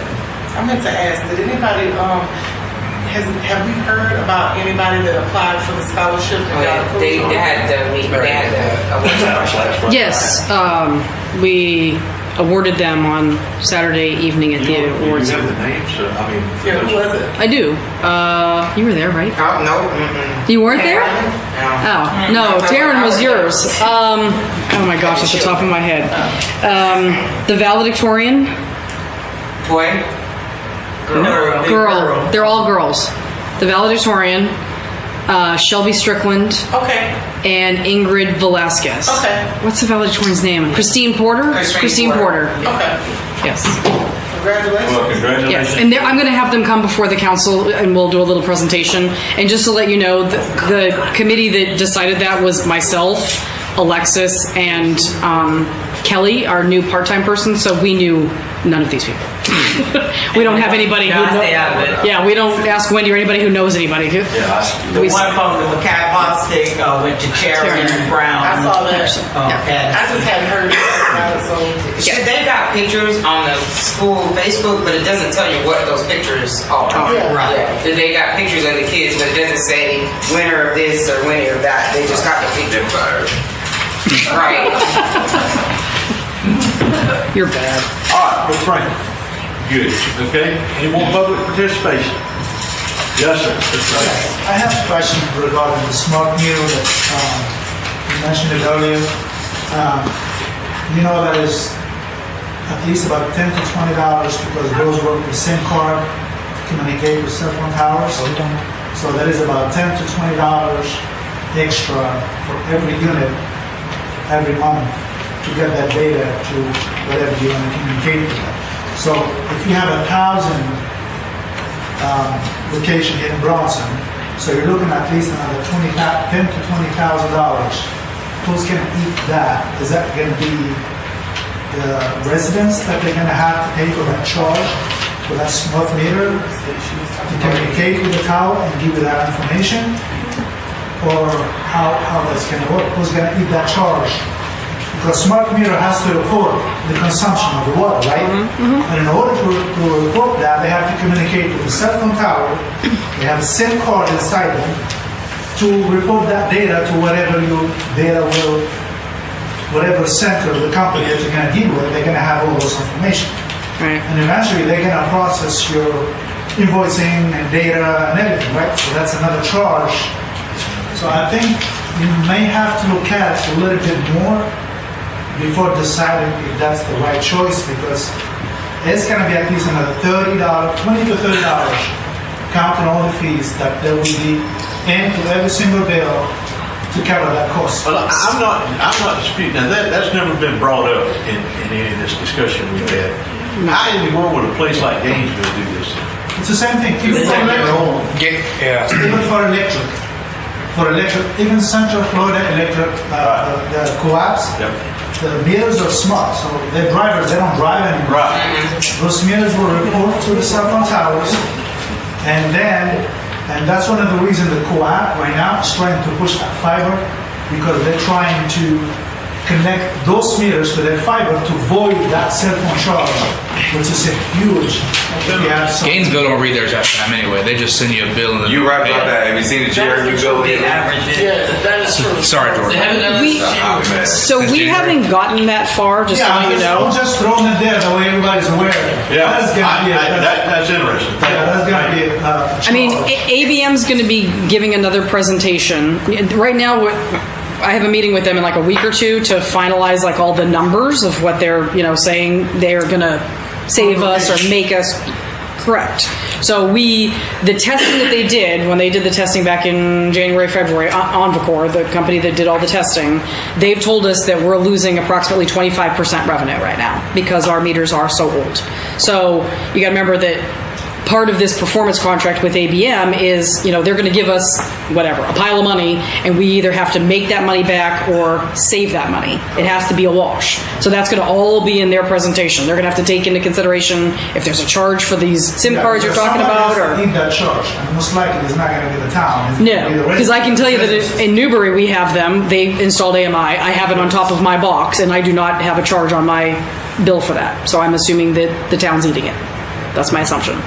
I meant to ask, did anybody have we heard about anybody that applied for the scholarship? They had the meeting. They had the Yes, we awarded them on Saturday evening at the awards. You have the names? Yeah, who was it? I do. You were there, right? Oh, no. Mm-mm. You weren't there? No. Oh, no. Taryn was yours. Oh my gosh, at the top of my head. The valedictorian. Boy. Girl. They're all girls. The valedictorian, Shelby Strickland. Okay. And Ingrid Velasquez. Okay. What's the valedictorian's name? Christine Porter? Christine Porter. Okay. Yes. Congratulations. Well, congratulations. Yes, and I'm going to have them come before the council, and we'll do a little presentation. And just to let you know, the committee that decided that was myself, Alexis, and Kelly, our new part-time person. So we knew none of these people. We don't have anybody who knows. Yeah, we don't ask Wendy or anybody who knows anybody. The one from the Cat Bostic went to Sharon Brown. I saw that. I just hadn't heard about it, so. They got pictures on the school Facebook, but it doesn't tell you what those pictures are. Right. Yeah. They got pictures of the kids, but it doesn't say winner of this or winner of that. They just got the picture. Right. You're bad. All right, Ms. Frank. Good. Okay. Any more public participation? Yes, sir. I have a question regarding the smart meter that you mentioned it earlier. You know that is at least about $10 to $20 because those work with SIM card to communicate with cell phone towers. So that is about $10 to $20 extra for every unit every month. to get that data to whatever you want to communicate with them. So if you have 1,000 location in Bronson, so you're looking at least another $10,000 to $20,000. Who's going to eat that? Is that going to be the residents that they're going to have to pay for that charge, for that smart meter to communicate with the tower and give you that information? Or how that's going to work? Who's going to eat that charge? Because smart meter has to report the consumption of the water, right? And in order to report that, they have to communicate with the cell phone tower. They have a SIM card inside them to report that data to whatever your data will, whatever center of the company that you're going to deal with, they're going to have all those information. Right. And eventually they're going to process your invoicing and data and everything, right? So that's another charge. So I think you may have to look at it a little bit more before deciding if that's the right choice, because it's going to be at least another $20 to $30, counting all the fees that there will be into every single bill to cover that cost. Well, I'm not disputing, now that's never been brought up in any of this discussion we've had. How in the world would a place like Gainesville do this? It's the same thing. Even for electric, even Central Florida Electric, the co-ops, the meters are smart, so their drivers, they don't drive anymore. Those meters will report to the cell phone towers, and that's one of the reasons the co-op right now is trying to push that fiber, because they're trying to connect those meters to their fiber to void that cell phone charge, which is a huge. Gainesville don't read theirs at time anyway. They just send you a bill. And You right about that. Have you seen the GRU bill? Yeah, that is true. Sorry, George. We haven't gotten that far, just so you know. I'm just throwing it there the way everybody's aware. Yeah, that's interesting. Yeah, that's going to be I mean, ABM's going to be giving another presentation. Right now, I have a meeting with them in like a week or two to finalize like all the numbers of what they're, saying they're going to save us or make us correct. So the testing that they did, when they did the testing back in January, February, Envicor, the company that did all the testing, they've told us that we're losing approximately 25% revenue right now because our meters are so old. So you got to remember that part of this performance contract with ABM is, they're going to give us whatever, a pile of money, and we either have to make that money back or save that money. It has to be a wash. So that's going to all be in their presentation. They're going to have to take into consideration if there's a charge for these SIM cards you're talking about, or need that charge. And most likely it's not going to be the town. No, because I can tell you that in Newbury we have them. They installed AMI. I have it on top of my box, and I do not have a charge on my bill for that. So I'm assuming that the town's eating it. That's my assumption.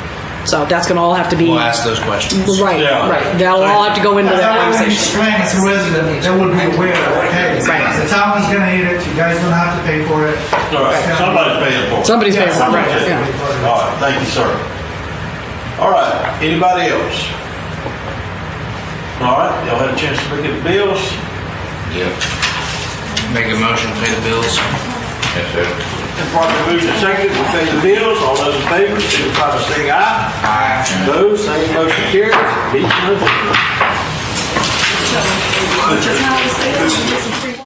So that's going to all have to be. We'll ask those questions. Right, right. That'll all have to go into that conversation. Explain as a resident, they would be aware of, hey, the town is going to eat it, you guys don't have to pay for it. All right, somebody's paying for it. Somebody's paying for it, right, yeah. All right, thank you, sir. All right, anybody else? All right, y'all had a chance to look at the bills? Yeah. Make a motion to pay the bills. Yes, sir. And partly moved and seconded, we pay the bills. All those in favor, signify by saying aye. Aye. Those, same motion carries. Meeting adjourned.